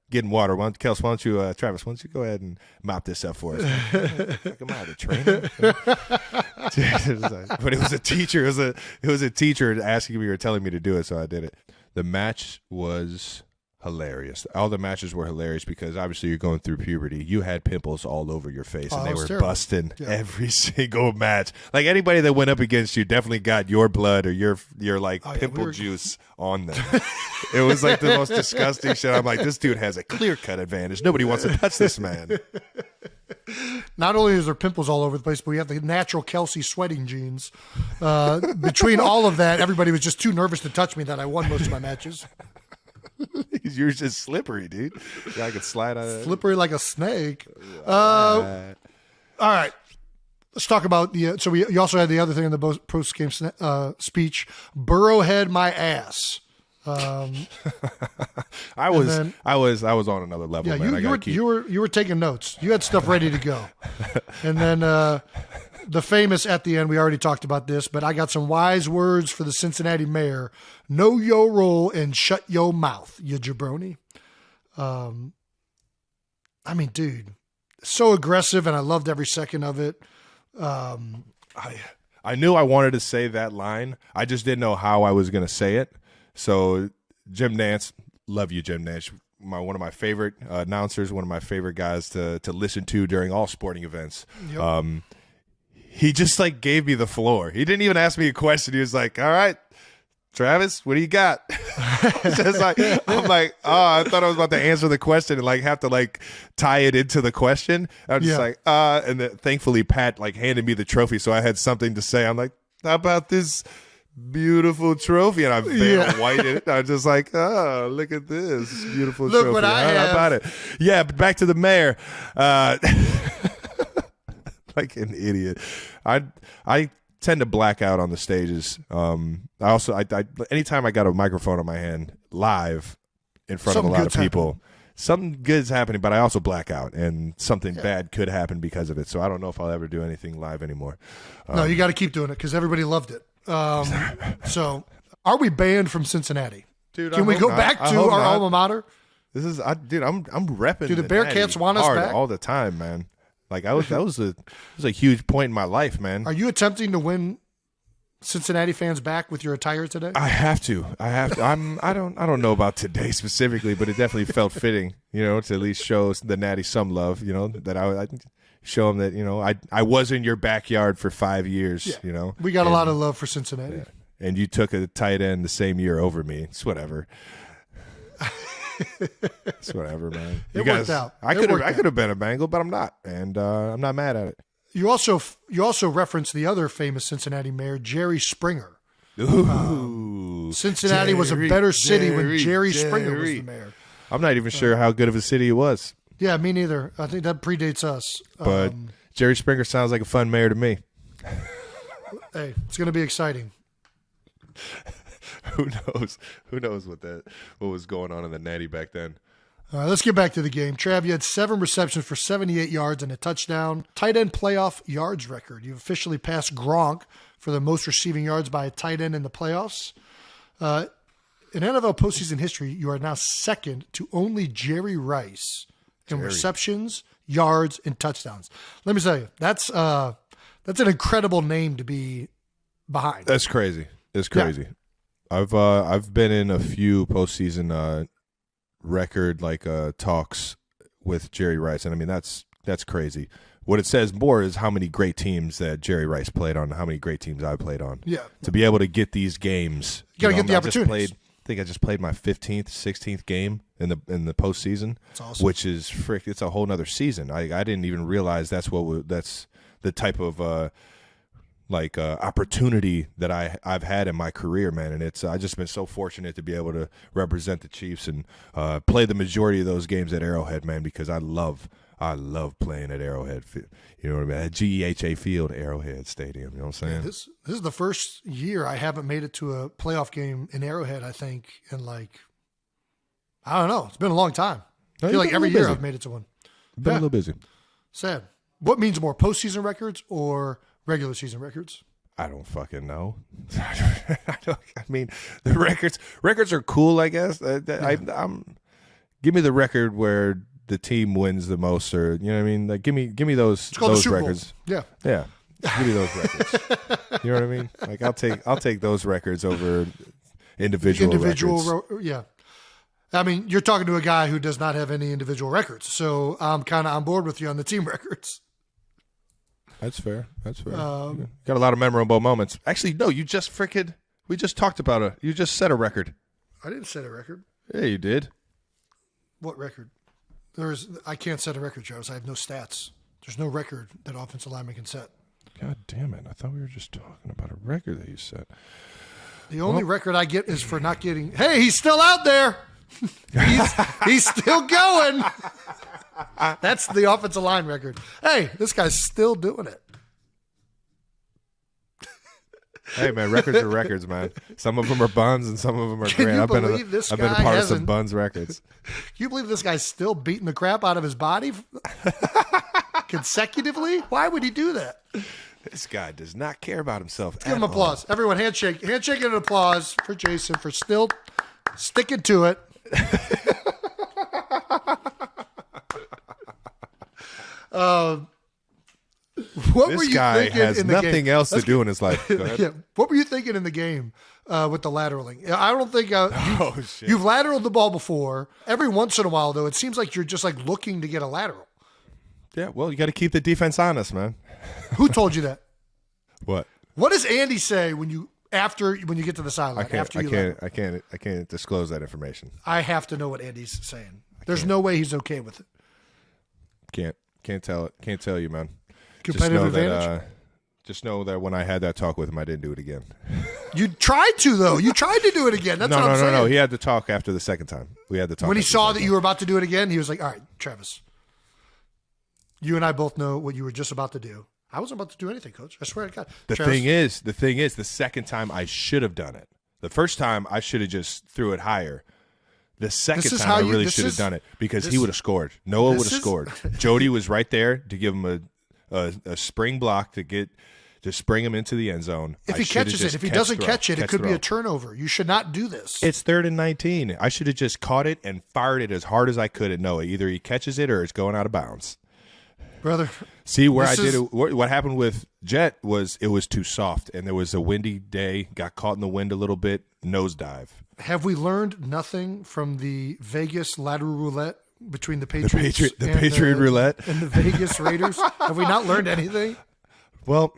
getting water, Kelsey, why don't you, Travis, why don't you go ahead and mop this up for us? Like, am I out of training? But it was a teacher. It was a teacher asking me or telling me to do it, so I did it. The match was hilarious. All the matches were hilarious because obviously you're going through puberty. You had pimples all over your face, and they were terrible. busting every single match. Like anybody that went up against you definitely got your blood or your like pimple juice on them. It was like the most disgusting shit. I'm like, this dude has a clear-cut advantage. Nobody wants to touch this man. Not only is there pimples all over the place, but we have the natural Kelce sweating genes. Between all of that, everybody was just too nervous to touch me that I won most of my matches. You're just slippery, dude. I could slide on it. Slippery like a snake. All right. Let's talk about the. So you also had the other thing in the post game speech. Burrow had my ass. I was on another level, Yeah, man. you were taking notes. You had stuff ready to go, and then the famous at the end. We already talked about this, but I got some wise words for the Cincinnati mayor: know your role and shut your mouth, you jabroni. I mean, dude, so aggressive, and I loved every second of it. I knew I wanted to say that line. I just didn't know how I was going to say it. So Jim Nance, love you, Jim Nance. One of my favorite announcers, one of my favorite guys to listen to during all sporting events. Yep. He just like gave me the floor. He didn't even ask me a question. He was like, all right, Travis, what do you got? Just like, I'm like, oh, I thought I was about to answer the question and like have to like tie it into the question. I'm just like, and then thankfully Pat like handed me the trophy, so I had something to say. I'm like, how about this beautiful trophy? And I veiled white in it. I was just like, oh, look at this beautiful trophy. What I have. How about it? Yeah, but back to the mayor. Like an idiot. I tend to black out on the stages. I anytime I got a microphone in my hand live in front of a lot of people, something good's happening, but I also black out, and something bad could happen because of it. So I don't know if I'll ever do anything live anymore. No, you got to keep doing it because everybody loved it. So are we banned from Cincinnati? Dude, can we go back to our alma mater? This is, dude. I'm repping. Do the Bearcats want us back all the time, man? Like that was a huge point in my life, man. Are you attempting to win Cincinnati fans back with your attire today? I have to. I don't know about today specifically, but it definitely felt fitting, to at least show the Natty some love, that I show them that, I was in your backyard for 5 years, We got a lot of love for Cincinnati. Yeah. And you took a tight end the same year over me. It's whatever. It's whatever, man. It worked out. I could have been a Bengal, but I'm not, and I'm not mad at it. You also referenced the other famous Cincinnati mayor, Jerry Springer. Ooh, Cincinnati was a better city when Jerry Springer was the mayor. I'm not even sure how good of a city it was. Yeah, me neither. I think that predates us. But Jerry Springer sounds like a fun mayor to me. Hey, it's going to be exciting. Who knows what was going on in the Natty back then. All right, let's get back to the game. Trav, you had 7 receptions for 78 yards and a touchdown. Tight end playoff yards record. You've officially passed Gronk for the most receiving yards by a tight end in the playoffs. In NFL postseason history, you are now second to only Jerry Rice in receptions, yards, and touchdowns. Let me tell you, that's an incredible name to be behind. That's crazy. It's crazy. Yeah. I've been in a few postseason record talks with Jerry Rice, and I mean that's crazy. What it says more is how many great teams that Jerry Rice played on, how many great teams I played on. Yeah, to be able to get these games, you got to get the opportunities. I think I just played my 15th, 16th game in the postseason. That's awesome. Which is it's a whole nother season. I didn't even realize that's the type of opportunity that I've had in my career, man. And I've just been so fortunate to be able to represent the Chiefs and play the majority of those games at Arrowhead, man, because I love playing at Arrowhead. You know what I mean? At GEHA Field, Arrowhead Stadium. You know what I'm saying? This is the first year I haven't made it to a playoff game in Arrowhead, I think, in I don't know. It's been a long time. I feel like every year I've made it to one. Been a little busy. Sad. What means more, postseason records or regular season records? I don't fucking know. I mean, the records are cool, I guess. Give me the record where the team wins the most, or you know what I mean? Like, give me those records. Yeah. Give me those records. You know what I mean? Like, I'll take those records over individual records. Yeah. I mean, you're talking to a guy who does not have any individual records, so I'm kind of on board with you on the team records. That's fair. Got a lot of memorable moments. Actually, no, we just talked about it. You just set a record. I didn't set a record. Yeah, you did. What record? I can't set a record, Joe. I have no stats. There's no record that offensive lineman can set. God damn it. I thought we were just talking about a record that you set. The only record I get is for not getting, hey, he's still out there. he's still going. That's the offensive line record. Hey, this guy's still doing it. Hey, man, records are records, man. Some of them are buns and some of them are grand. I've been a part of some buns records. Can you believe this guy's still beating the crap out of his body consecutively? Why would he do that? This guy does not care about himself. Give him applause. Everyone, handshake and applause for Jason for still sticking to it. This guy has nothing else to do in his life. Go ahead. Yeah. What were you thinking in the game with the lateraling? I don't think you've lateraled the ball before. Every once in a while, though, it seems like you're just like looking to get a lateral. Yeah, well, you got to keep the defense honest, man. Who told you that? What? What does Andy say when you get to the sideline? I can't disclose that information. I have to know what Andy's saying. There's no way he's okay with it. Can't tell it. Can't tell you, man. Competitive advantage. Just know that when I had that talk with him, I didn't do it again. You tried to, though. You tried to do it again. That's what I'm saying. No. He had to talk after the second time. We had to talk. When he saw that you were about to do it again, he was like, all right, Travis, you and I both know what you were just about to do. I wasn't about to do anything, Coach. I swear to God. The thing is, the second time I should have done it. The first time I should have just threw it higher. The second time I really should have done it because he would have scored. Noah would have scored. Jody was right there to give him a spring block to spring him into the end zone. If he catches it, if he doesn't catch it, it could be a turnover. You should not do this. It's 3rd and 19. I should have just caught it and fired it as hard as I could at Noah. Either he catches it or it's going out of bounds. Brother, see where I did it. What happened with Jet was it was too soft, and there was a windy day. Got caught in the wind a little bit. Nosedive. Have we learned nothing from the Vegas lateral roulette between the Patriots, the Patriot roulette, and the Vegas Raiders? Have we not learned anything? Well,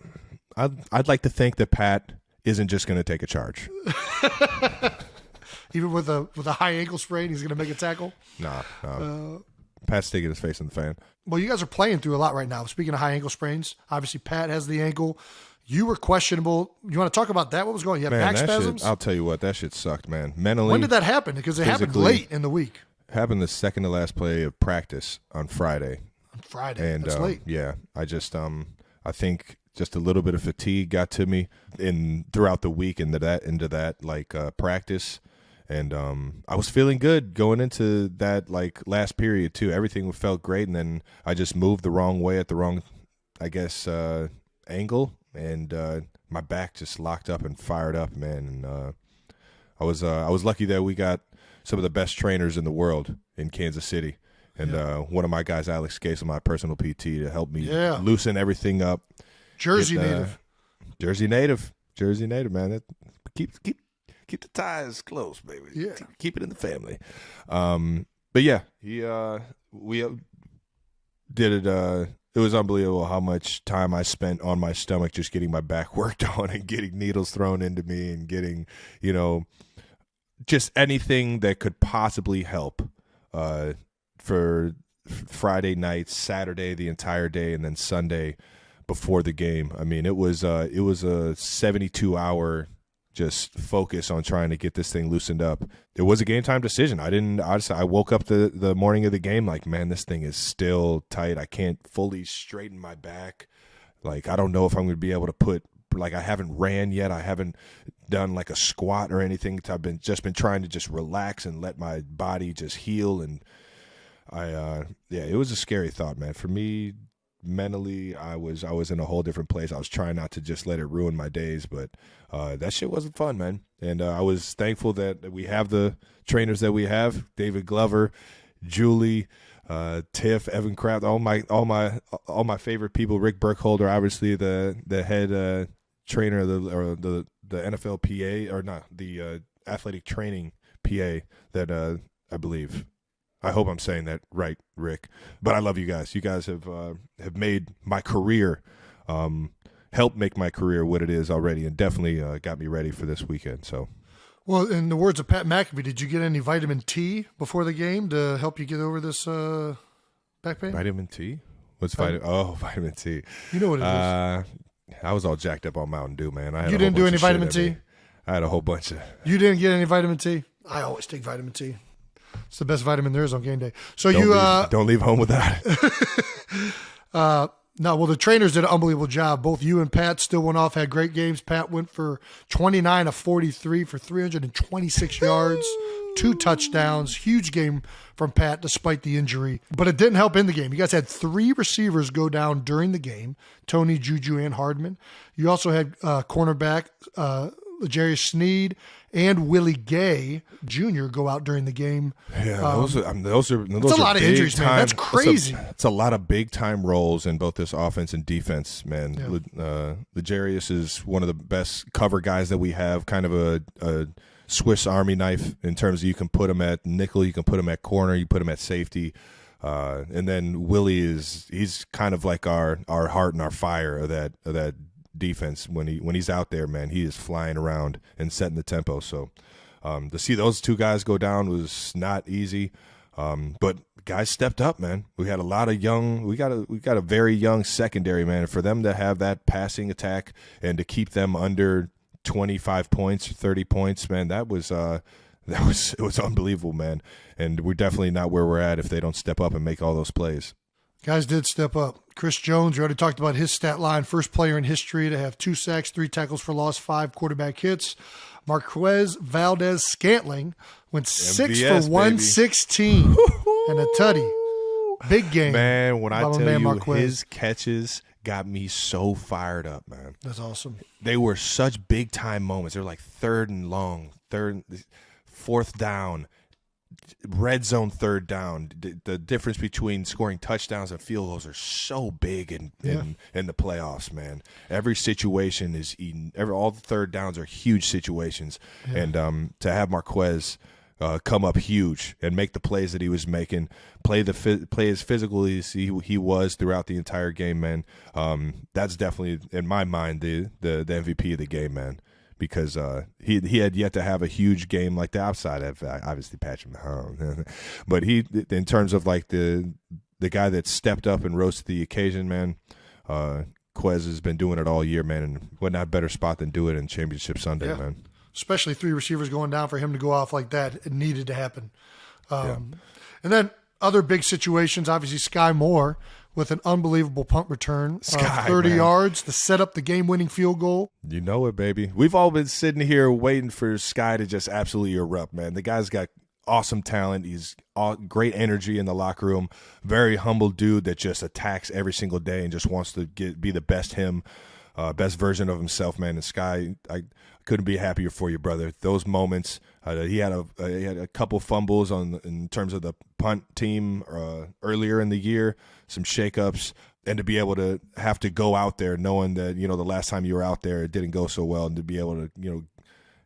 I'd like to think that Pat isn't just going to take a charge. Even with a high ankle sprain, he's going to make a tackle. No. Pat's sticking his face in the fan. Well, you guys are playing through a lot right now. Speaking of high ankle sprains, obviously Pat has the ankle. You were questionable. You want to talk about that? What was going on? You had back spasms? I'll tell you what, that shit sucked, man. Mentally. When did that happen? Because it happened late in the week. Happened the second to last play of practice on Friday. And that's late. Yeah, I just I think just a little bit of fatigue got to me throughout the week into that practice. And I was feeling good going into that last period too. Everything felt great, and then I just moved the wrong way at the wrong, angle, and my back just locked up and fired up, man. And I was lucky that we got some of the best trainers in the world in Kansas City, and one of my guys, Alex Case, my personal PT, to help me loosen everything up. Jersey native, man. Keep the ties close, baby. Yeah. Keep it in the family. But yeah, we did it. It was unbelievable how much time I spent on my stomach just getting my back worked on and getting needles thrown into me and getting, just anything that could possibly help for Friday night, Saturday, the entire day, and then Sunday before the game. I mean, it was a 72-hour just focus on trying to get this thing loosened up. It was a game time decision. I woke up the morning of the game like, man, this thing is still tight. I can't fully straighten my back. Like, I don't know if I'm going to be able to I haven't ran yet. I haven't done like a squat or anything. I've been trying to just relax and let my body just heal. And it was a scary thought, man. For me, mentally, I was in a whole different place. I was trying not to just let it ruin my days, but that shit wasn't fun, man. And I was thankful that we have the trainers that we have: David Glover, Julie, Tiff, Evan Kraft, all my favorite people. Rick Burkholder, obviously the head trainer of the NFL PA, or not the athletic training PA that I believe. I hope I'm saying that right, Rick. But I love you guys. You guys have made my career, helped make my career what it is already, and definitely got me ready for this weekend. So, well, in the words of Pat McAfee, did you get any vitamin T before the game to help you get over this back pain? Vitamin T? What's vitamin T? You know what it is. I was all jacked up on Mountain Dew, man. You didn't do any vitamin T? I had a whole bunch of. You didn't get any vitamin T? I always take vitamin T. It's the best vitamin there is on game day. So don't leave home without it. No, well, the trainers did an unbelievable job. Both you and Pat still went off, had great games. Pat went for 29 of 43 for 326 yards, 2 touchdowns. Huge game from Pat despite the injury. But it didn't help in the game. You guys had 3 receivers go down during the game: Tony, Juju, and Hardman. You also had cornerback Jerry Sneed and Willie Gay Jr. go out during the game. Yeah, those are that's a lot of injuries, man. That's crazy. It's a lot of big time roles in both this offense and defense, man. Yeah. Legarius is one of the best cover guys that we have. Kind of a Swiss Army knife in terms of you can put him at nickel, you can put him at corner, you put him at safety. And then Willie he's kind of like our heart and our fire of that defense. When he's out there, man, he is flying around and setting the tempo. So to see those 2 guys go down was not easy, but guys stepped up, man. We had a lot of we got a very young secondary, man. For them to have that passing attack and to keep them under 25 points, 30 points, man, it was unbelievable, man. And we're definitely not where we're at if they don't step up and make all those plays. Guys did step up. Chris Jones, we already talked about his stat line. First player in history to have 2 sacks, 3 tackles for loss, 5 quarterback hits. Marquez Valdez-Scantling went 6 for 116 and a tutty. Big game. Man, when I tell you Marquez. His catches got me so fired up, man. That's awesome. They were such big-time moments. They were like 3rd and long, 4th down, red zone 3rd down. The difference between scoring touchdowns and field goals are so big in the playoffs, man. Every situation is all the 3rd downs are huge situations, and to have Marquez come up huge and make the plays that he was making, play as physically as he was throughout the entire game, man. That's definitely in my mind the MVP of the game, man. Because he had yet to have a huge game like the outside of obviously Patrick Mahomes, but he, in terms of like the guy that stepped up and rose to the occasion, man. Quez has been doing it all year, man, and what not better spot than do it in Championship Sunday, man. Especially 3 receivers going down, for him to go off like that, it needed to happen. And then other big situations, obviously Sky Moore with an unbelievable punt return, 30 yards to set up the game-winning field goal. You know it, baby. We've all been sitting here waiting for Sky to just absolutely erupt, man. The guy's got awesome talent. He's great energy in the locker room. Very humble dude that just attacks every single day and just wants to be the best best version of himself, man. And Sky, I couldn't be happier for you, brother. Those moments, he had a couple fumbles in terms of the punt team earlier in the year, some shakeups, and to be able to have to go out there knowing that, the last time you were out there it didn't go so well, and to be able to,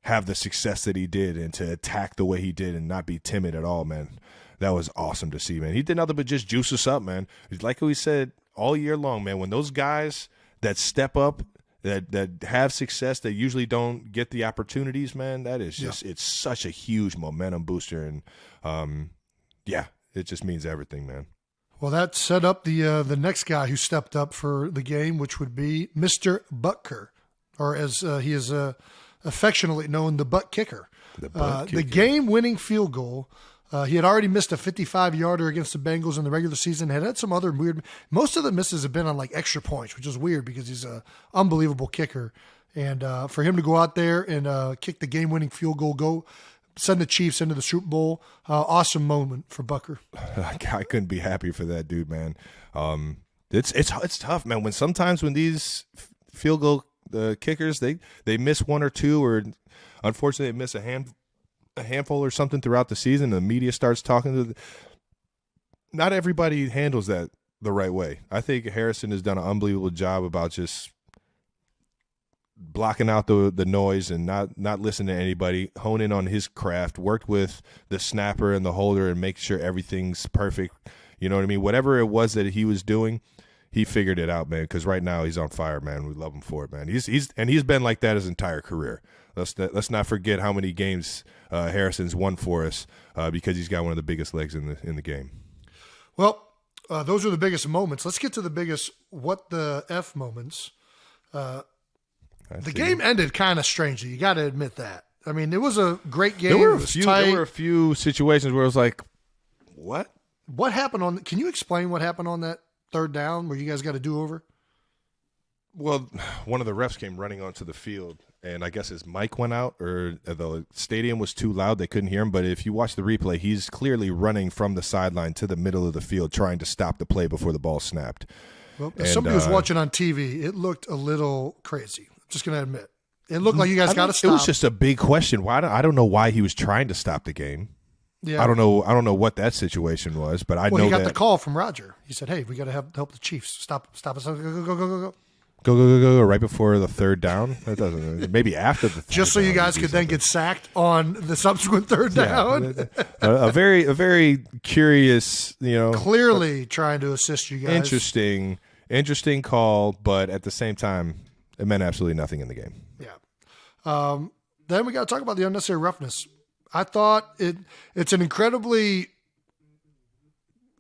have the success that he did and to attack the way he did and not be timid at all, man. That was awesome to see, man. He did nothing but just juice us up, man. Like we said all year long, man, when those guys that step up, that have success, that usually don't get the opportunities, man, that is just it's such a huge momentum booster. And it just means everything, man. Well, that set up the next guy who stepped up for the game, which would be Mr. Butker, or as he is affectionately known, the butt kicker. The game-winning field goal. He had already missed a 55-yarder against the Bengals in the regular season. Had some other weird. Most of the misses have been on like extra points, which is weird because he's an unbelievable kicker. And for him to go out there and kick the game-winning field goal, send the Chiefs into the Super Bowl, awesome moment for Butker. I couldn't be happy for that dude, man. It's tough, man. When these field goal kickers they miss one or two, or unfortunately they miss a handful or something throughout the season, the media starts talking not everybody handles that the right way. I think Harrison has done an unbelievable job about just blocking out the noise and not listening to anybody, hone in on his craft, worked with the snapper and the holder and make sure everything's perfect. You know what I mean? Whatever it was that he was doing, he figured it out, man, because right now he's on fire, man. We love him for it, man. He's been like that his entire career. Let's not forget how many games Harrison's won for us because he's got one of the biggest legs in the game. Well, those are the biggest moments. Let's get to the biggest what the F moments. The game ended kind of strangely. You got to admit that. I mean, it was a great game. There were a few situations where it was like, what? What happened can you explain what happened on that third down where you guys got a do-over? Well, one of the refs came running onto the field, and I guess his mic went out, or the stadium was too loud. They couldn't hear him. But if you watch the replay, he's clearly running from the sideline to the middle of the field trying to stop the play before the ball snapped. Well, as somebody was watching on TV, it looked a little crazy. Just going to admit. It looked like you guys got to stop. It was just a big question. I don't know why he was trying to stop the game. Yeah. I don't know what that situation was, but I know he got the call from Roger. He said, "Hey, we got to help the Chiefs. Stop us. Go right before the third down." That doesn't maybe after the third just so you guys could then get sacked on the subsequent third down. A very curious, clearly trying to assist you guys. Interesting call, but at the same time, it meant absolutely nothing in the game. Yeah. Then we got to talk about the unnecessary roughness. I thought it's an incredibly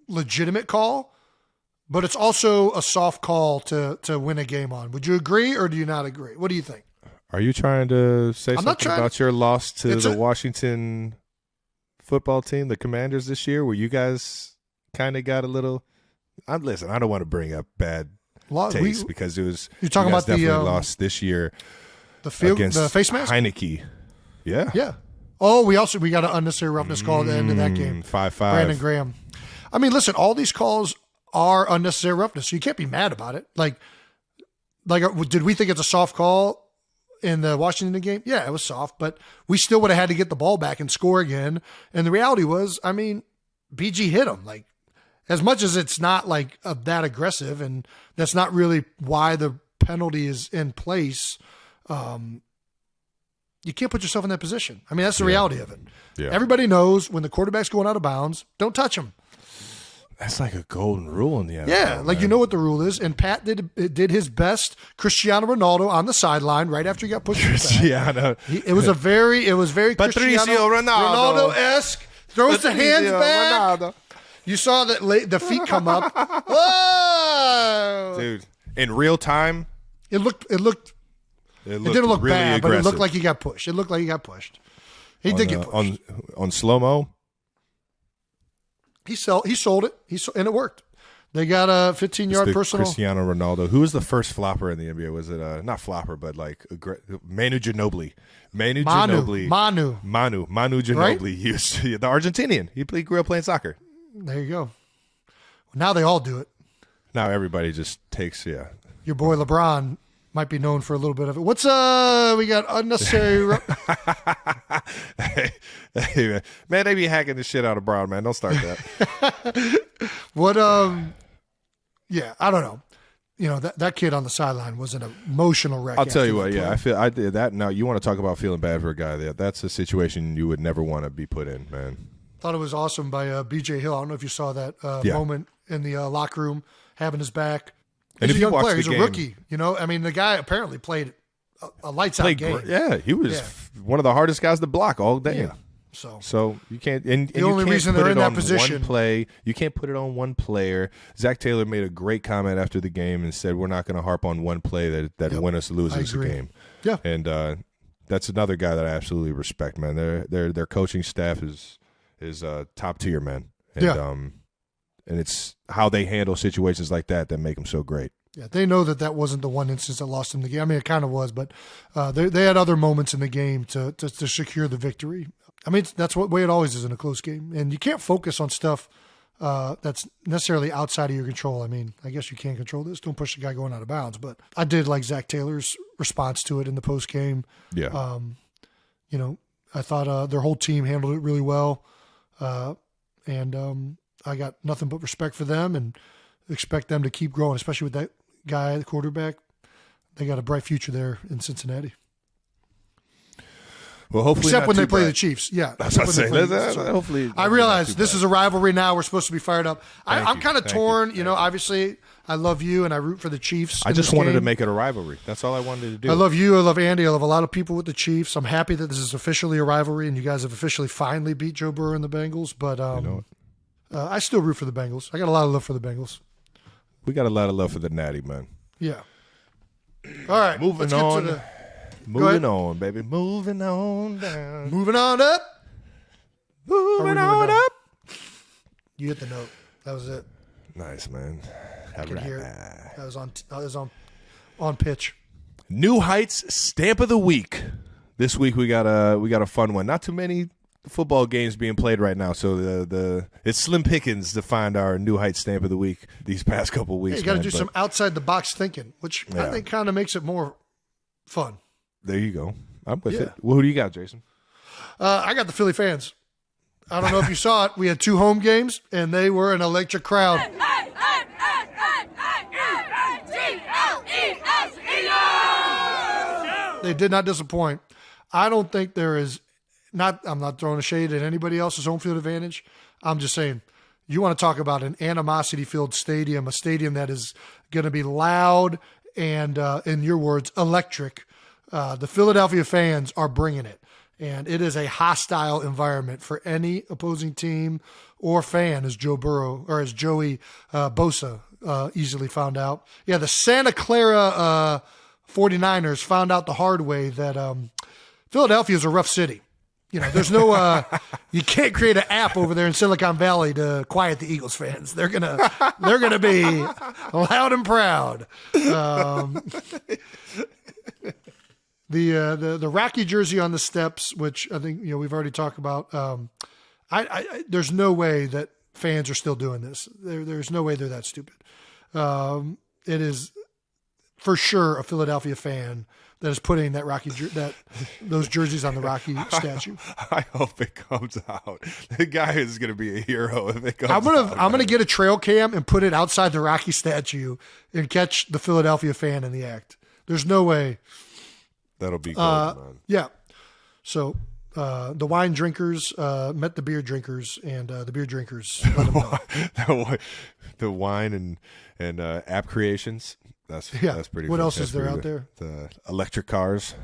legitimate call, but it's also a soft call to win a game on. Would you agree or do you not agree? What do you think? Are you trying to say something about your loss to the Washington football team, the Commanders this year, where you guys kind of got a little listen, I don't want to bring up bad taste because it was you're talking about definitely lost this year the face mask? Heineke. Yeah. Yeah. Oh, we got an unnecessary roughness call at the end of that game. 5-5. Brandon Graham. I mean, listen, all these calls are unnecessary roughness, so you can't be mad about it. Like, did we think it's a soft call in the Washington game? Yeah, it was soft, but we still would have had to get the ball back and score again. And the reality was, I mean, BG hit him. Like, as much as it's not like that aggressive, and that's not really why the penalty is in place. You can't put yourself in that position. I mean, that's the reality of it. Yeah. Everybody knows when the quarterback's going out of bounds, don't touch him. That's like a golden rule in the NFL. Yeah, like you know what the rule is. And Pat did his best Cristiano Ronaldo on the sideline right after he got pushed. Cristiano. It was very Patricio Ronaldo-esque. Throws the hands back. Ronaldo. You saw the feet come up. Whoa! Dude, in real time. It didn't look really bad, aggressive. but it looked like he got pushed. He did get pushed. On slow-mo? He sold it, and it worked. They got a 15-yard personal. Cristiano Ronaldo. Who was the first flopper in the NBA? Was it not flopper, but like Manu Ginobili? Manu Ginobili. Right? He was the Argentinian. He grew up playing soccer. There you go. Now they all do it. Now everybody just takes, Your boy LeBron might be known for a little bit of it. What's we got unnecessary. Hey, man, they be hacking the shit out of Brown, man. Don't start that. What? Yeah, I don't know. That kid on the sideline was an emotional wreck. I'll tell you what. Yeah, I did that. Now you want to talk about feeling bad for a guy? That's a situation you would never want to be put in, man. Thought it was awesome by BJ Hill. I don't know if you saw that moment in the locker room, having his back. He's a young player. He's a rookie. I mean, the guy apparently played a lights-out game. Yeah, he was one of the hardest guys to block all day. So you can't. And the only reason they're in that position. You can't put it on one player. Zach Taylor made a great comment after the game and said, "We're not going to harp on one play that win us, lose us a game." Yeah, and that's another guy that I absolutely respect, man. Their coaching staff is top tier, man. And, and it's how they handle situations like that make them so great. Yeah, they know that wasn't the one instance that lost them the game. I mean, it kind of was, but they had other moments in the game to secure the victory. I mean, that's what way it always is in a close game. And you can't focus on stuff that's necessarily outside of your control. I mean, I guess you can't control this. Don't push the guy going out of bounds. But I did like Zach Taylor's response to it in the post game. Yeah. I thought their whole team handled it really well. And I got nothing but respect for them and expect them to keep growing, especially with that guy, the quarterback. They got a bright future there in Cincinnati. Well, hopefully, except when they play the Chiefs. Yeah, that's what I'm saying. Hopefully, I realize this is a rivalry now. We're supposed to be fired up. I'm kind of torn. Obviously, I love you and I root for the Chiefs. I just wanted to make it a rivalry. That's all I wanted to do. I love you. I love Andy. I love a lot of people with the Chiefs. I'm happy that this is officially a rivalry and you guys have officially finally beat Joe Burrow and the Bengals. But I still root for the Bengals. I got a lot of love for the Bengals. We got a lot of love for the Natty, man. Yeah. All right. Moving on. Moving on, baby. Moving on down. Moving on up. Moving on up. You hit the note. That was it. Nice, man. I could hear it. That was on pitch. New Heights Stamp of the Week. This week we got a fun one. Not too many football games being played right now, so it's slim pickings to find our New Heights Stamp of the Week these past couple of weeks. You got to do some outside the box thinking, which I think kind of makes it more fun. There you go. I'm with it. Well, who do you got, Jason? I got the Philly fans. I don't know if you saw it. We had 2 home games, and they were an electric crowd. They did not disappoint. I don't think there is I'm not throwing a shade at anybody else's home field advantage. I'm just saying, you want to talk about an animosity-filled stadium, a stadium that is going to be loud and, in your words, electric. The Philadelphia fans are bringing it, and it is a hostile environment for any opposing team or fan, as Joey Bosa easily found out. Yeah, the Santa Clara 49ers found out the hard way that Philadelphia is a rough city. There's no you can't create an app over there in Silicon Valley to quiet the Eagles fans. They're gonna be loud and proud. The Rocky jersey on the steps, which I think we've already talked about. There's no way that fans are still doing this. There's no way they're that stupid. It is for sure a Philadelphia fan that is putting those jerseys on the Rocky statue. I hope it comes out. The guy is going to be a hero if it comes out. I'm gonna get a trail cam and put it outside the Rocky statue and catch the Philadelphia fan in the act. There's no way. That'll be good, man. Yeah. So the wine drinkers met the beer drinkers, and the beer drinkers let them know. The wine and app creations. That's pretty. What else is there out there? The electric cars.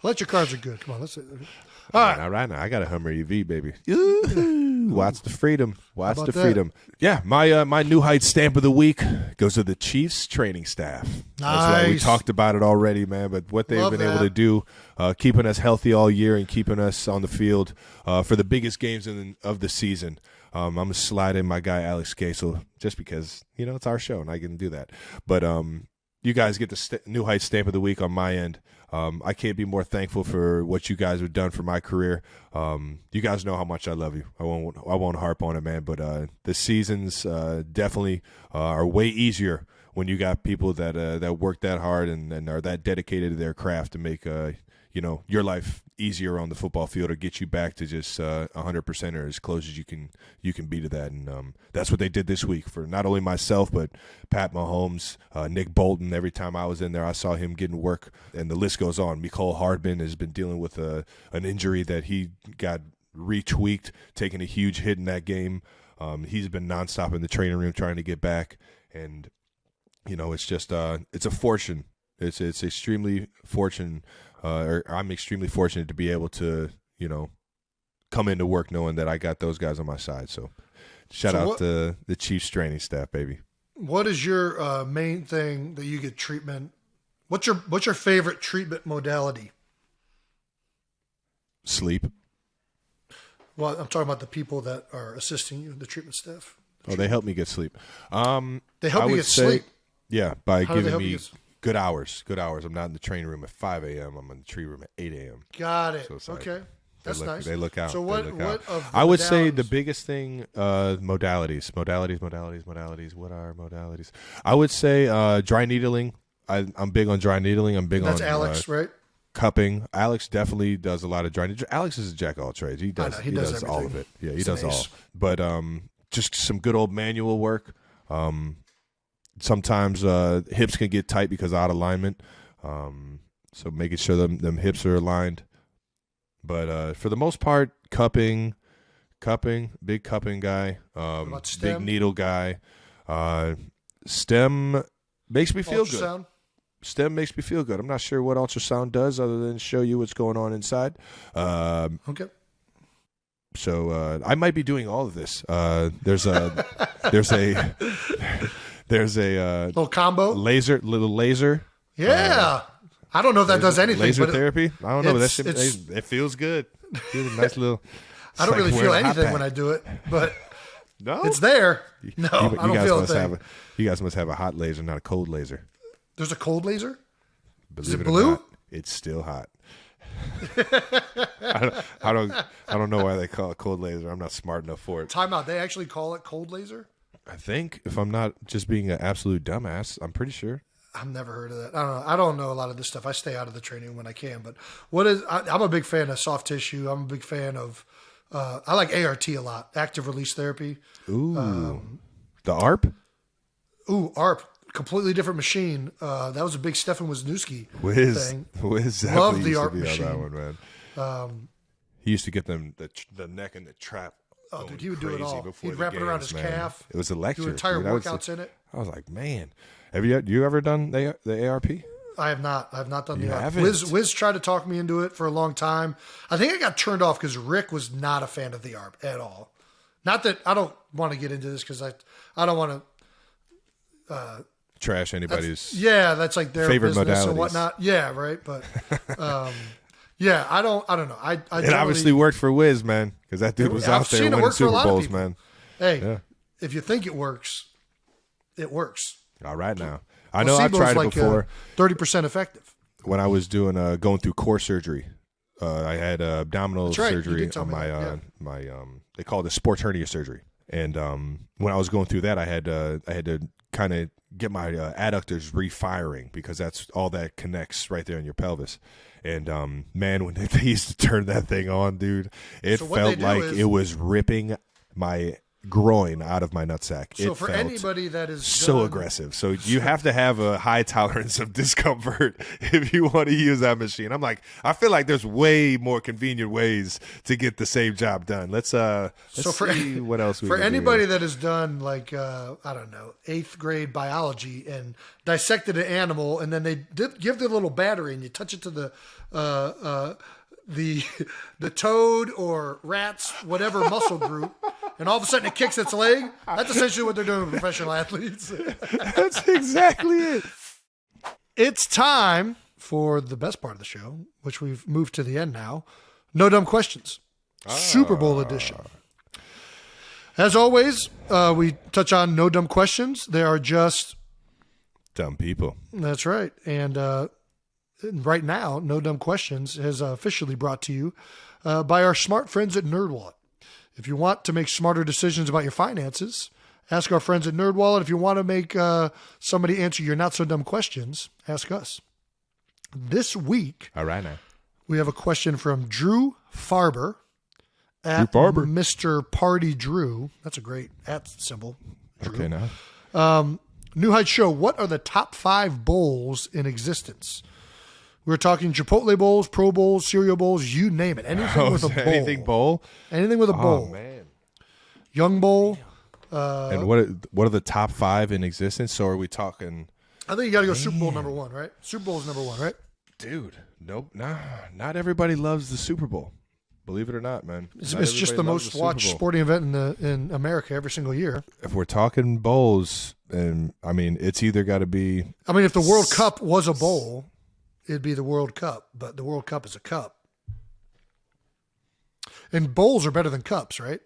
Electric cars are good. Come on, let's. All right now, I got a Hummer EV, baby. Ooh, watch the freedom. Watch the freedom. Yeah, my New Heights Stamp of the Week goes to the Chiefs training staff. Nice. We talked about it already, man. But what they've been able to do, keeping us healthy all year and keeping us on the field for the biggest games of the season. I'm going to slide in my guy, Alex Casel, just because, it's our show and I can do that. But you guys get the New Heights Stamp of the Week on my end. I can't be more thankful for what you guys have done for my career. You guys know how much I love you. I won't harp on it, man. But the seasons definitely are way easier when you got people that work that hard and are that dedicated to their craft to make your life easier on the football field or get you back to just 100% or as close as you can be to that. And that's what they did this week for not only myself, but Pat Mahomes, Nick Bolton. Every time I was in there, I saw him getting work, and the list goes on. Mecole Hardman has been dealing with an injury that he got retweaked, taking a huge hit in that game. He's been nonstop in the training room trying to get back. And, it's just it's a fortune It's extremely fortunate, or I'm extremely fortunate to be able to, come into work knowing that I got those guys on my side. So shout out to the Chiefs training staff, baby. What is your main thing that you get treatment? What's your favorite treatment modality? Sleep. Well, I'm talking about the people that are assisting you, the treatment staff. They help me get sleep. They help you get sleep? Yeah, by How do they giving help you me get good hours. Good hours. I'm not in the training room at 5 a.m. I'm in the training room at 8 a.m. Got it. So it's like, okay. That's they nice. They look out. So They what look out. of the I would say the modalities- biggest thing, modalities. What are modalities? I would say dry needling. I'm big on dry needling. I'm big That's on Alex, right? cupping. Alex definitely does a lot of dry needling. Alex is a jack of all trades. He does. He does all everything. of it. Yeah, he He's an does all. ace. But just some good old manual work. Sometimes hips can get tight because of out of alignment. So making sure them hips are aligned. But for the most part, cupping, big cupping guy, about big stem? needle guy. Stem makes me feel good. Ultrasound? Stem makes me feel good. I'm not sure what ultrasound does other than show you what's going on inside. Okay. So I might be doing all of this. There's a Little combo? little laser. Yeah. I don't know if that does anything. Laser but therapy. I don't know, but that it's- shit, it feels good. It feels a nice little. I don't it's really like feel wearing a hot anything pack. when I do it, but No, it's there. No, I don't guys feel a must thing. you guys must have a hot laser, not a cold laser. There's a cold laser? Believe it or blue? not, it's still hot. I don't know why they call it cold laser. I'm not smart enough for it. Time out. They actually call it cold laser? I think if I'm not just being an absolute dumbass, I'm pretty sure. I've never heard of that. I don't know. I don't know a lot of this stuff. I stay out of the training when I can. But I'm a big fan of soft tissue. I'm a big fan of, I like ART a lot, active release therapy. Ooh, the ARP. Ooh, ARP, completely different machine. That was a big Stefan Wisniewski Wiz thing. definitely Love the used to ARP be on that machine. one, man. He used to get them the neck and the trap. Oh, going dude, he would do it crazy all. before He'd the wrap it around games, his man. calf. It was electric. Do entire dude. workouts in it. I was like, man, have you ever done the ARP? I have not. I have not done You the ARP. haven't? Wiz tried to talk me into it for a long time. I think I got turned off because Rick was not a fan of the ARP at all. Not that I don't want to get into this because I don't want to. Trash anybody's. Yeah, that's like their Favorite business modalities. and whatnot. Yeah, right. But yeah, I don't know. I It generally- obviously worked for Wiz, man, because that dude was I've out there seen it winning work for a Super lot of Bowls, people. man. Hey, Yeah. if you think it works, it works. All right now. I know I've Placebo's tried it like, before. 30% effective. When I was doing going through core surgery. I had abdominal That's right. You surgery did tell on me my that, my they call it a sports hernia surgery. And when I was going through that, I had to kind of get my adductors refiring because that's all that connects right there in your pelvis. And man, when they used to turn that thing on, dude, it So what felt they do like is- it was ripping my groin out of my nutsack. So It for felt anybody that is so done- aggressive. So you have to have a high tolerance of discomfort if you want to use that machine. I'm like, I feel like there's way more convenient ways to get the same job done. Let's see what else we for can do anybody here. that has done like I don't know 8th grade biology and dissected an animal and then they give the little battery and you touch it to the toad or rat's whatever muscle group and all of a sudden it kicks its leg. That's essentially what they're doing with professional athletes. That's exactly it. It's time for the best part of the show, which we've moved to the end now. No dumb questions. Super Bowl edition. As always, we touch on no dumb questions. They are just, Dumb people. that's right. And right now, No Dumb Questions is officially brought to you by our smart friends at NerdWallet. If you want to make smarter decisions about your finances, ask our friends at NerdWallet. If you want to make somebody answer your not so dumb questions, ask us. This week, All right now. we have a question from Drew Farber at Drew Farber. Mr. Party Drew. That's a great at symbol. Okay now. New Heights Show, what are the top 5 bowls in existence? We're talking Chipotle bowls, Pro Bowls, cereal bowls, you name it. Anything with a bowl. Anything bowl? Anything with a bowl. Oh man. Young bowl. And what are the top 5 in existence? So are we talking I think you got to go Super Bowl number 1, right? Super Bowl is number 1, right? Dude, nope. Nah, not everybody loves the Super Bowl. Believe it or not, man. It's Not just the everybody loves most Super watched Bowl. sporting event in America every single year. If we're talking bowls, and I mean, it's either got to be. I mean, if the World Cup was a bowl, it'd be the World Cup, but the World Cup is a cup. And bowls are better than cups, right?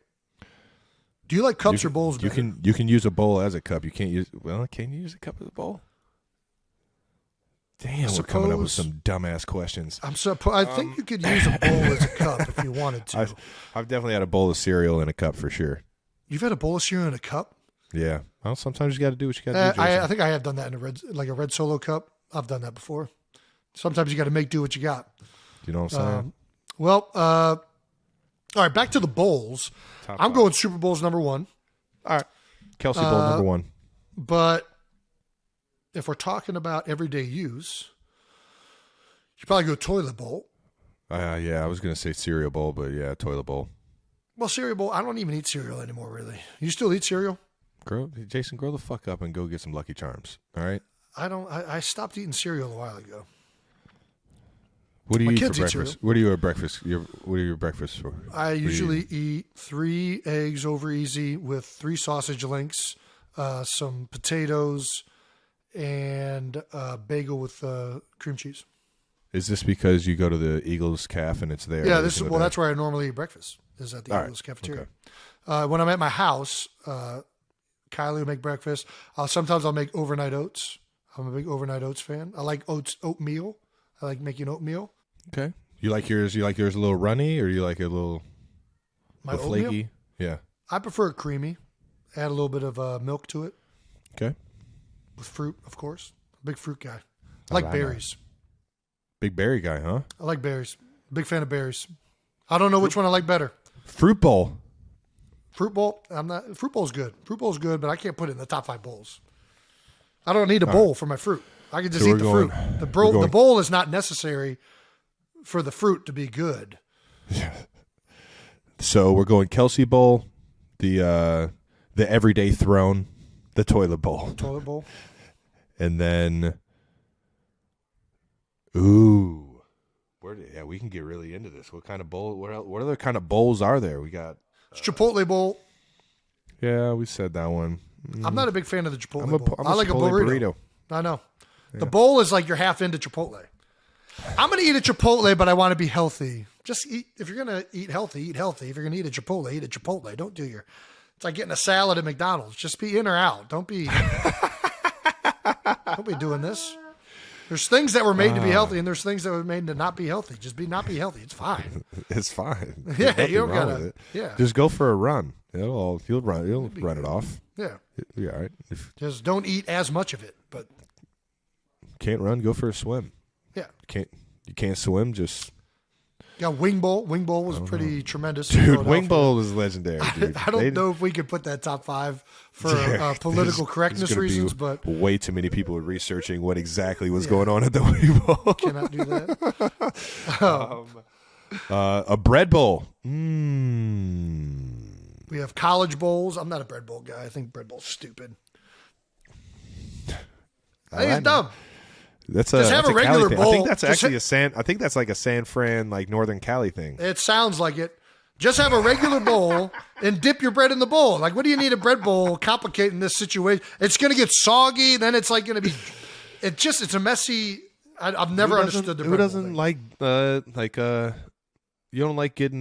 Do you like cups or bowls better? You can use a bowl as a cup. You can't use. Well, can you use a cup as a bowl? Damn, we're coming up with some dumbass questions. I think you could use a bowl as a cup if you wanted to. I've definitely had a bowl of cereal in a cup for sure. You've had a bowl of cereal in a cup? Yeah. Well, sometimes you got to do what you got to do. I think I have done that in a red Solo cup. I've done that before. Sometimes you got to make do what you got. You know what I'm saying? All right, back to the bowls. I'm going Super Bowl's number 1. All right. Kelce Bowl number 1. But if we're talking about everyday use, you probably go toilet bowl. Yeah, I was going to say cereal bowl, but yeah, toilet bowl. Well, cereal bowl, I don't even eat cereal anymore, really. You still eat cereal? Jason, grow the fuck up and go get some Lucky Charms, all right? I stopped eating cereal a while ago. What do you My eat kids for eat breakfast? cereal. What are you at breakfast? What are your breakfasts for? I usually eat 3 eggs over easy with 3 sausage links, some potatoes, and a bagel with cream cheese. Is this because you go to the Eagles Caf and it's there? Yeah, that's where I normally eat breakfast, is at the Eagles cafeteria. Okay. When I'm at my house, Kylie will make breakfast. Sometimes I'll make overnight oats. I'm a big overnight oats fan. I like oatmeal. I like making oatmeal. Okay. You like yours a little runny, or you like it a little flaky? Yeah. I prefer it creamy. Add a little bit of milk to it. Okay. With fruit, of course. Big fruit guy. I like berries. Big berry guy, huh? I like berries. Big fan of berries. I don't know which one I like better. Fruit bowl. Fruit bowl. Fruit bowl's good. Fruit bowl's good, but I can't put it in the top 5 bowls. I don't need a bowl for my fruit. I can just eat the fruit. The bowl is not necessary for the fruit to be good. So we're going Kelce Bowl, the everyday throne, the toilet bowl. Toilet bowl. And then, we can get really into this. What kind of bowl? What other kind of bowls are there? We got Chipotle bowl. Yeah, we said that one. I'm not a big fan of the Chipotle bowl. I like Chipotle a burrito. I know. Yeah. The bowl is like you're half into Chipotle. I'm going to eat a Chipotle, but I want to be healthy. Just eat. If you're going to eat healthy, eat healthy. If you're going to eat a Chipotle, eat a Chipotle. Don't do it's like getting a salad at McDonald's. Just be in or out. Don't be doing this. There's things that were made to be healthy, and there's things that were made to not be healthy. Just not be healthy. It's fine. It's fine. Yeah, you don't gotta. Yeah, just go for a run. You'll run it off. Yeah, you'll be all right. Just don't eat as much of it. But can't run, go for a swim. Yeah, you can't swim, just. Yeah, Wing Bowl. Wing Bowl was pretty tremendous. Dude, Wing Bowl is legendary, dude. I don't know if we could put that top 5 for political correctness reasons, but way too many people were researching what exactly was going on at the Wing Bowl. Cannot do that. A bread bowl. We have college bowls. I'm not a bread bowl guy. I think bread bowl's stupid. I think it's dumb. Just have a regular bowl. I think that's actually I think that's like a San Fran, like Northern Cali thing. It sounds like it. Just have a regular bowl and dip your bread in the bowl. Like, what do you need a bread bowl complicating this situation? It's going to get soggy. Then it's like going to be. It's a messy. I've never understood the bread bowl. Who doesn't like you don't like getting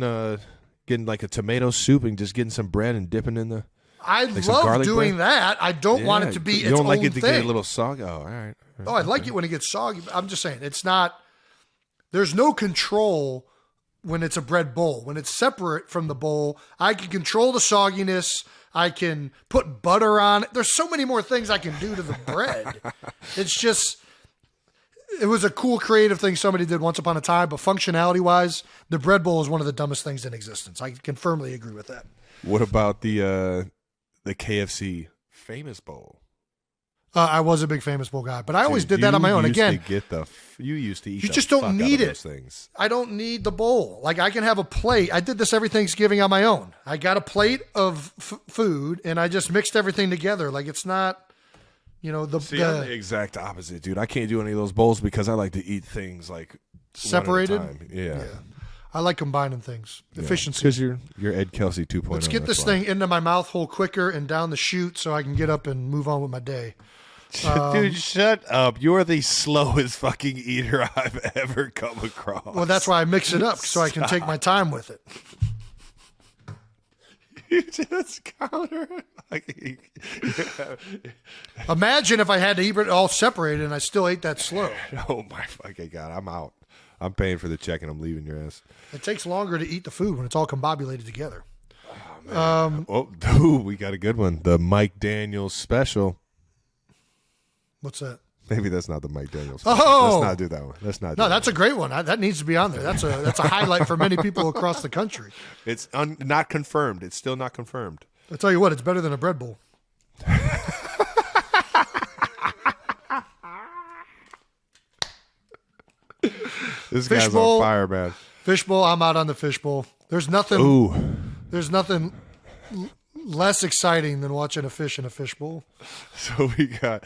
like a tomato soup and just getting some bread and dipping in the. I love doing that. I don't want it to be its own thing. You don't like it to get a little soggy? Oh, all right. Oh, I like it when it gets soggy. I'm just saying, it's not. There's no control when it's a bread bowl. When it's separate from the bowl, I can control the sogginess. I can put butter on it. There's so many more things I can do to the bread. It's just. It was a cool creative thing somebody did once upon a time, but functionality-wise, the bread bowl is one of the dumbest things in existence. I can firmly agree with that. What about the KFC Famous Bowl? I was a big Famous Bowl guy, but I always did that on my own. Again, you used to eat. You just don't need it. Things. I don't need the bowl. Like, I can have a plate. I did this every Thanksgiving on my own. I got a plate of food and I just mixed everything together. Like, it's not. You know, I'm the exact opposite, dude. I can't do any of those bowls because I like to eat things like separated. one at a time. Yeah. I like combining things. Efficiency. Because you're Ed Kelce 2.0. Let's get this thing into my mouth hole quicker and down the chute so I can get up and move on with my day. Dude, shut up. You're the slowest fucking eater I've ever come across. Well, that's why I mix it up so I can take my time with it. You just counter. Imagine if I had to eat it all separated and I still ate that slow. Oh, my fucking God. I'm out. I'm paying for the check and I'm leaving your ass. It takes longer to eat the food when it's all combobulated together. We got a good one. The Mike Daniels special. What's that? Maybe that's not the Mike Daniels special. Oh! Let's not do that one. Let's not do No, that's a great one. That needs to be on there. That's a highlight for many people across the country. It's not confirmed. It's still not confirmed. I'll tell you what, it's better than a bread bowl. This guy's on fire, man. Fishbowl, I'm out on the fishbowl. There's nothing. Ooh. There's nothing less exciting than watching a fish in a fishbowl. So we got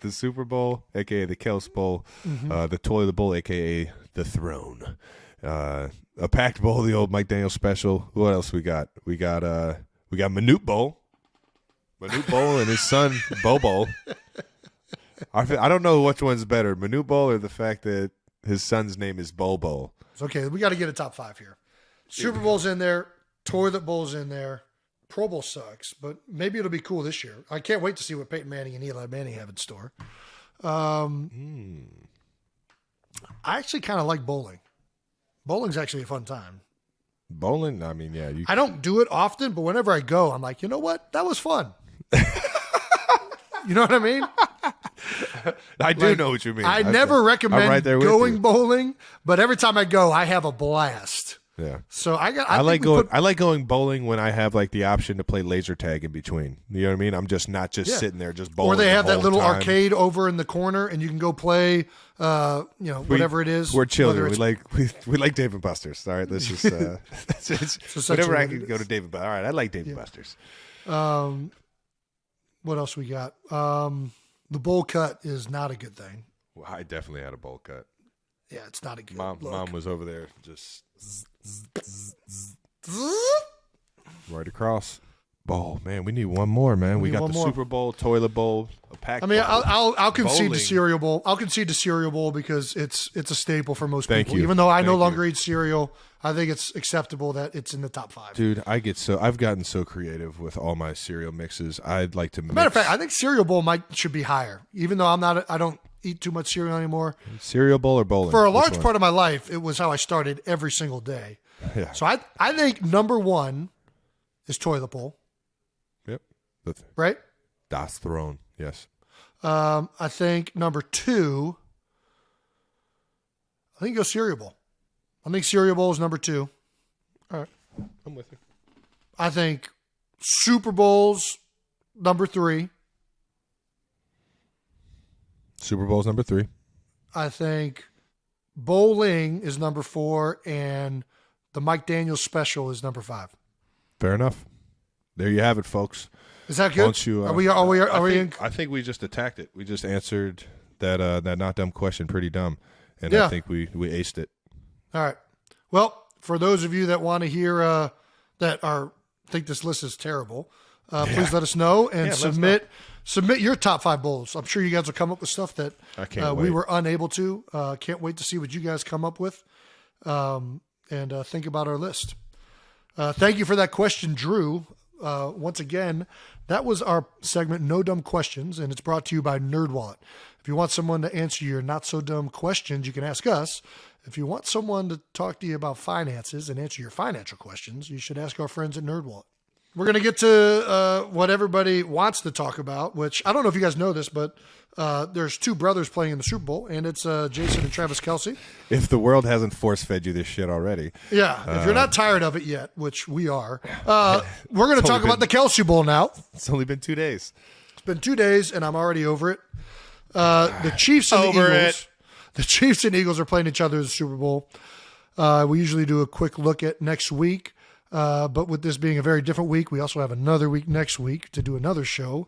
the Super Bowl, aka the Kelce Bowl, the Toilet Bowl, aka the Throne, a packed bowl, the old Mike Daniels special. What else we got? We got Manute Bowl, and his son Beau Bowl. I don't know which one's better, Manute Bowl or the fact that his son's name is Beau Bowl. It's okay. We got to get a top 5 here. Super Bowl's in there. Toilet Bowl's in there. Pro Bowl sucks, but maybe it'll be cool this year. I can't wait to see what Peyton Manning and Eli Manning have in store. I actually kind of like bowling. Bowling's actually a fun time. Bowling? I mean, yeah. I don't do it often, but whenever I go, I'm like, you know what? That was fun. You know what I mean? I do know what you mean. I never recommend right there with going you. bowling, but every time I go, I have a blast. Yeah. So I like going bowling when I have like the option to play laser tag in between. You know what I mean? I'm just not sitting there just bowling. Or they have the that little whole time. arcade over in the corner, and you can go play. Whatever it is. We're children. We like Dave and Buster's. All right, this is whenever I can go to Dave and Buster's. All right, I like Dave and Buster's. What else we got? The bowl cut is not a good thing. Well, I definitely had a bowl cut. Yeah, it's not a good Mom was over there just right across. Bowl, man, we need one more, man. We got the Super Bowl, toilet bowl, a pack. I mean, I'll concede bowling. the cereal bowl. I'll concede the cereal bowl because it's a staple for most Thank people. you. Even though I no Thank longer eat cereal, I think it's acceptable that it's in the top 5. Dude, I've gotten so creative with all my cereal mixes. I'd like to mix. Matter of fact, I think cereal bowl should be higher. Even though I don't eat too much cereal anymore. Cereal bowl or bowling? For a large part of my life, it was how I started every single day. Yeah. So I think number 1 is toilet bowl. Yep. Right? Das Throne. Yes. I think number 2, I think go cereal bowl. I think cereal bowl is number 2. All right. I'm with you. I think Super Bowl's number 3. Super Bowl's number 3. I think bowling is number 4, and the Mike Daniels special is number 5. Fair enough. There you have it, folks. Is that good? Don't you, are we in? I think we just attacked it. We just answered that not dumb question pretty dumb, and Yeah. I think we aced it. All right. Well, for those of you that want to hear think this list is terrible, please let us know and submit your top 5 bowls. I'm sure you guys will come up with stuff that I can't we wait. were unable to. Can't wait to see what you guys come up with and think about our list. Thank you for that question, Drew. Once again, that was our segment, No Dumb Questions, and it's brought to you by NerdWallet. If you want someone to answer your not-so-dumb questions, you can ask us. If you want someone to talk to you about finances and answer your financial questions, you should ask our friends at NerdWallet. We're going to get to what everybody wants to talk about, which I don't know if you guys know this, but there's 2 brothers playing in the Super Bowl, and it's Jason and Travis Kelce. If the world hasn't force-fed you this shit already. Yeah, if you're not tired of it yet, which we are, we're going to talk about the Kelce Bowl now. It's only been 2 days. It's been 2 days, and I'm already over it. The Chiefs and Over the Eagles. it. The Chiefs and Eagles are playing each other in the Super Bowl. We usually do a quick look at next week, but with this being a very different week, we also have another week next week to do another show.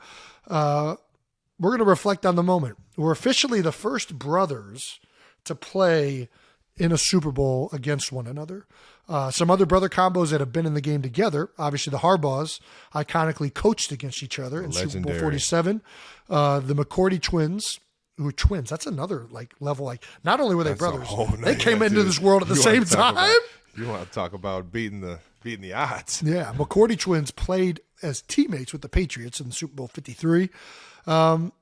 we're going to reflect on the moment. We're officially the first brothers to play in a Super Bowl against one another. Some other brother combos that have been in the game together. Obviously, the Harbaughs iconically coached against each other in Super Bowl 47. The McCourty twins, who were twins. That's another level. Not only were they brothers, they came into this world at the same time. You want to talk about beating the odds? Yeah, McCourty twins played as teammates with the Patriots in the Super Bowl 53. And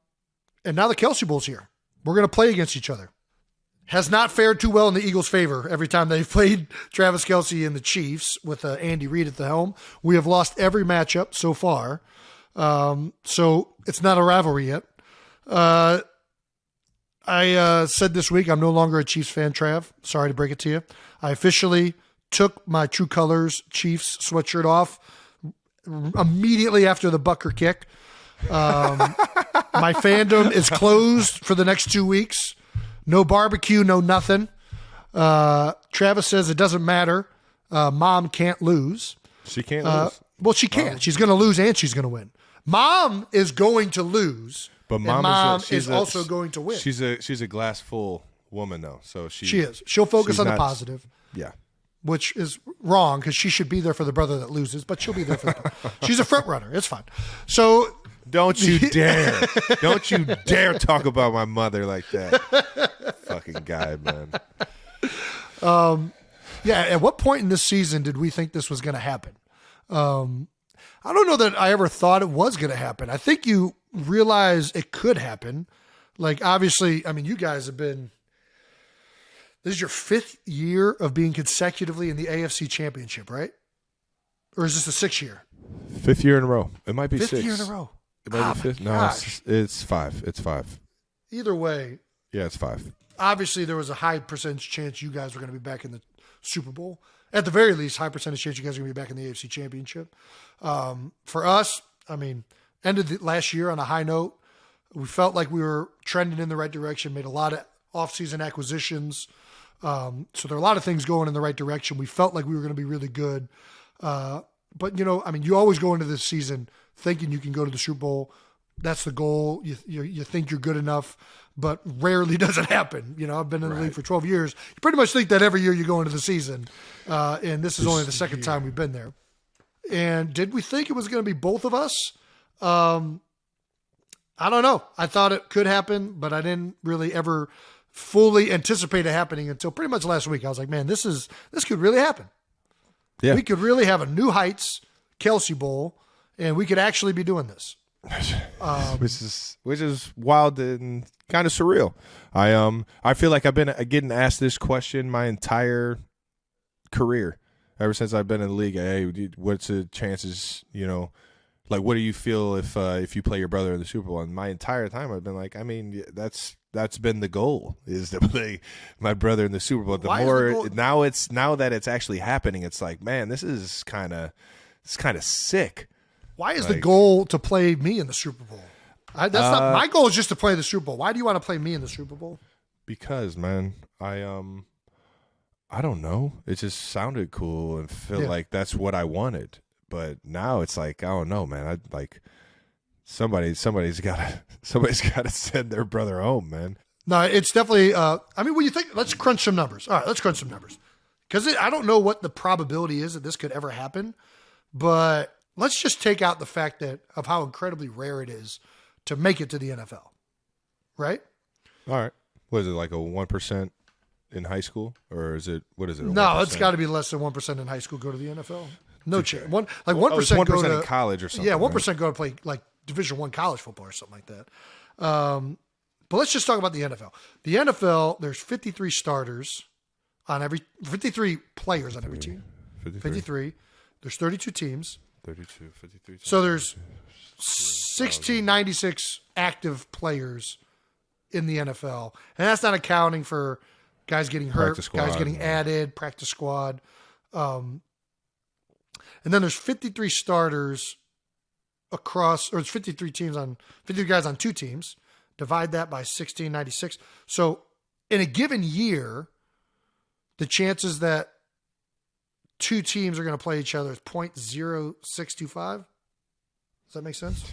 now the Kelce Bowl's here. We're going to play against each other. Has not fared too well in the Eagles' favor every time they've played Travis Kelce and the Chiefs with Andy Reid at the helm. We have lost every matchup so far. So it's not a rivalry yet. I said this week I'm no longer a Chiefs fan, Trav. Sorry to break it to you. I officially took my True Colors Chiefs sweatshirt off immediately after the Bucker kick. My fandom is closed for the next 2 weeks. No barbecue, no nothing. Travis says it doesn't matter. Mom can't lose. She can't lose. Well, she can. She's going to lose and she's going to win. Mom is going to lose, but Mom is also going to win. She's a glass full woman, though. So she is. She'll focus on the positive. Yeah. Which is wrong because she should be there for the brother that loses, but she'll be there for the She's a front runner. It's fine. So don't you dare. Don't you dare talk about my mother like that. Fucking guy, man. Yeah, at what point in this season did we think this was going to happen? I don't know that I ever thought it was going to happen. I think you realize it could happen. Obviously, you guys have been, this is your 5th year of being consecutively in the AFC Championship, right? Or is this the 6th year? 5th year in a row. It might be 5th 6. year in a row. It might be 5th. No, it's 5. It's 5. Either way. Yeah, it's 5. Obviously, there was a high percentage chance you guys were going to be back in the Super Bowl. At the very least, high percentage chance you guys are going to be back in the AFC Championship. For us, ended the last year on a high note. We felt like we were trending in the right direction, made a lot of offseason acquisitions. So there are a lot of things going in the right direction. We felt like we were going to be really good. But, you always go into this season thinking you can go to the Super Bowl. That's the goal. You think you're good enough, but rarely does it happen. I've been in the league for 12 years. You pretty much think that every year you go into the season. And this is only the second time we've been there. And did we think it was going to be both of us? I don't know. I thought it could happen, but I didn't really ever fully anticipate it happening until pretty much last week. I was like, man, this could really happen. Yeah. We could really have a New Heights Kelce Bowl, and we could actually be doing this. Which is wild and kind of surreal. I feel like I've been getting asked this question my entire career, ever since I've been in the league. Hey, what's the chances? What do you feel if you play your brother in the Super Bowl? And my entire time I've been like, that's been the goal, is to play my brother in the Super Bowl. Now that it's actually happening, it's like, man, this is kind of sick. Why is the goal to play me in the Super Bowl? That's not my goal. Is just to play the Super Bowl. Why do you want to play me in the Super Bowl? Because, man, I don't know. It just sounded cool and felt like that's what I wanted. But now it's like, I don't know, man. I like somebody's got to send their brother home, man. No, it's definitely. When you think, let's crunch some numbers. All right, let's crunch some numbers because I don't know what the probability is that this could ever happen, but let's just take out the fact of how incredibly rare it is to make it to the NFL, right? All right. What is it, like a 1% in high school, or is it? What is it? No, 1%? It's got to be less than 1% in high school go to the NFL. No chance. 1% 1% go to in college or something. Yeah, 1% go to play like Division I college football or something like that. But let's just talk about the NFL. The NFL, there's 53 starters on 53 players on every team. 53. There's 32 teams. 32, 53. So there's 1696 active players in the NFL. And that's not accounting for guys getting hurt, guys getting added, practice squad. And then there's 53 starters across, or it's 53 teams on 53 guys on 2 teams. Divide that by 1696. So in a given year, the chances that 2 teams are going to play each other is 0.0625. Does that make sense?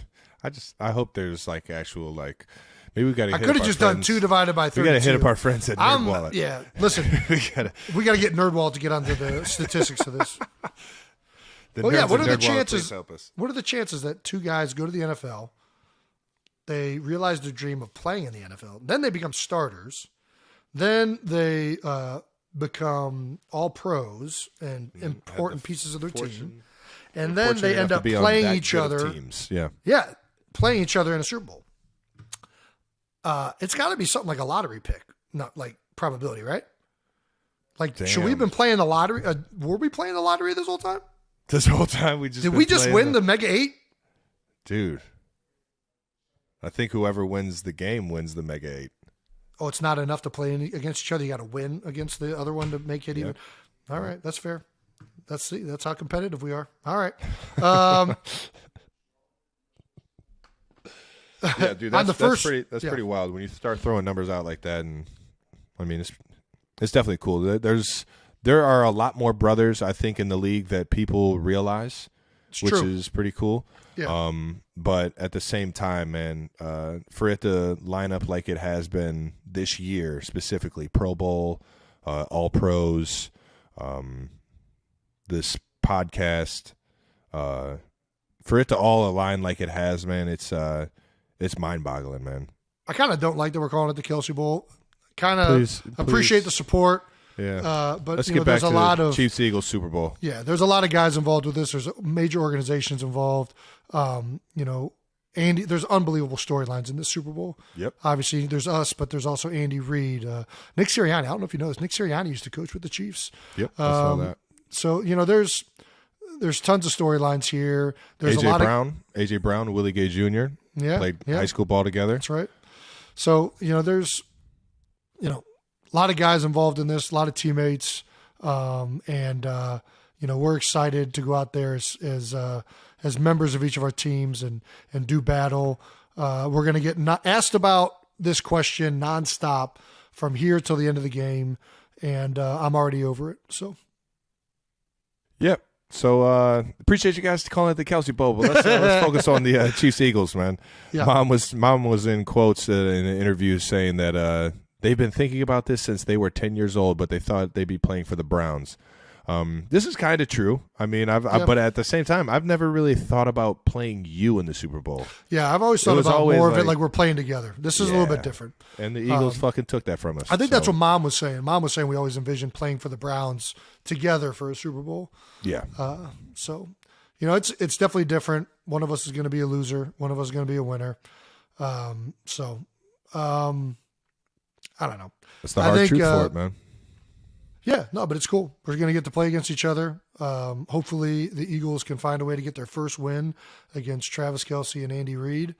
I hope there's like actual like maybe we got to. I could have just done 2 divided by 32. We got to hit up our friends at NerdWallet. Yeah, listen, we got to get NerdWallet to get onto the statistics of this. What are the chances? What are the chances that 2 guys go to the NFL? They realize their dream of playing in the NFL. Then they become starters. Then they become all pros and important pieces of their team. And then they end up playing each other. Teams. Yeah. Yeah, playing each other in a Super Bowl. It's got to be something like a lottery pick, not like probability, right? Like, should we have been playing the lottery? Were we playing the lottery this whole time? This whole time did we just win the Mega 8? Dude. I think whoever wins the game wins the Mega 8. Oh, it's not enough to play against each other. You got to win against the other one to make it even. All right, that's fair. That's how competitive we are. All right. Yeah, dude, that's pretty wild when you start throwing numbers out like that. And I mean, it's definitely cool. There are a lot more brothers, I think, in the league that people realize, which is pretty cool. Yeah. But at the same time, man, for it to line up like it has been this year, specifically Pro Bowl, All Pros, this podcast, for it to all align like it has, man, it's mind-boggling, man. I kind of don't like that we're calling it the Kelce Bowl. Kind of appreciate the support. Yeah, but let's get back to the Chiefs-Eagles Super Bowl. Yeah, there's a lot of guys involved with this. There's major organizations involved. Andy, there's unbelievable storylines in this Super Bowl. Yep. Obviously, there's us, but there's also Andy Reid, Nick Sirianni. I don't know if you know this. Nick Sirianni used to coach with the Chiefs. Yep, I saw that. So there's tons of storylines here. There's AJ Brown, Willie Gay Jr. Played high school ball together. That's right. So there's a lot of guys involved in this, a lot of teammates, and we're excited to go out there as members of each of our teams and do battle. We're going to get asked about this question nonstop from here till the end of the game, and I'm already over it. So, yep. So appreciate you guys calling it the Kelce Bowl, but let's focus on the Chiefs Eagles, man. Yeah. Mom was in quotes in an interview saying that they've been thinking about this since they were 10 years old, but they thought they'd be playing for the Browns. This is kind of true. I mean, but at the same time, I've never really thought about playing you in the Super Bowl. Yeah, I've always thought about more of it like we're playing together. This is a little bit different. And the Eagles fucking took that from us. I think that's what Mom was saying. Mom was saying we always envisioned playing for the Browns together for a Super Bowl. Yeah. It's definitely different. One of us is going to be a loser. One of us is going to be a winner. I don't know. That's the hard truth for it, man. Yeah, no, but it's cool. We're going to get to play against each other. Hopefully the Eagles can find a way to get their first win against Travis Kelce and Andy Reid.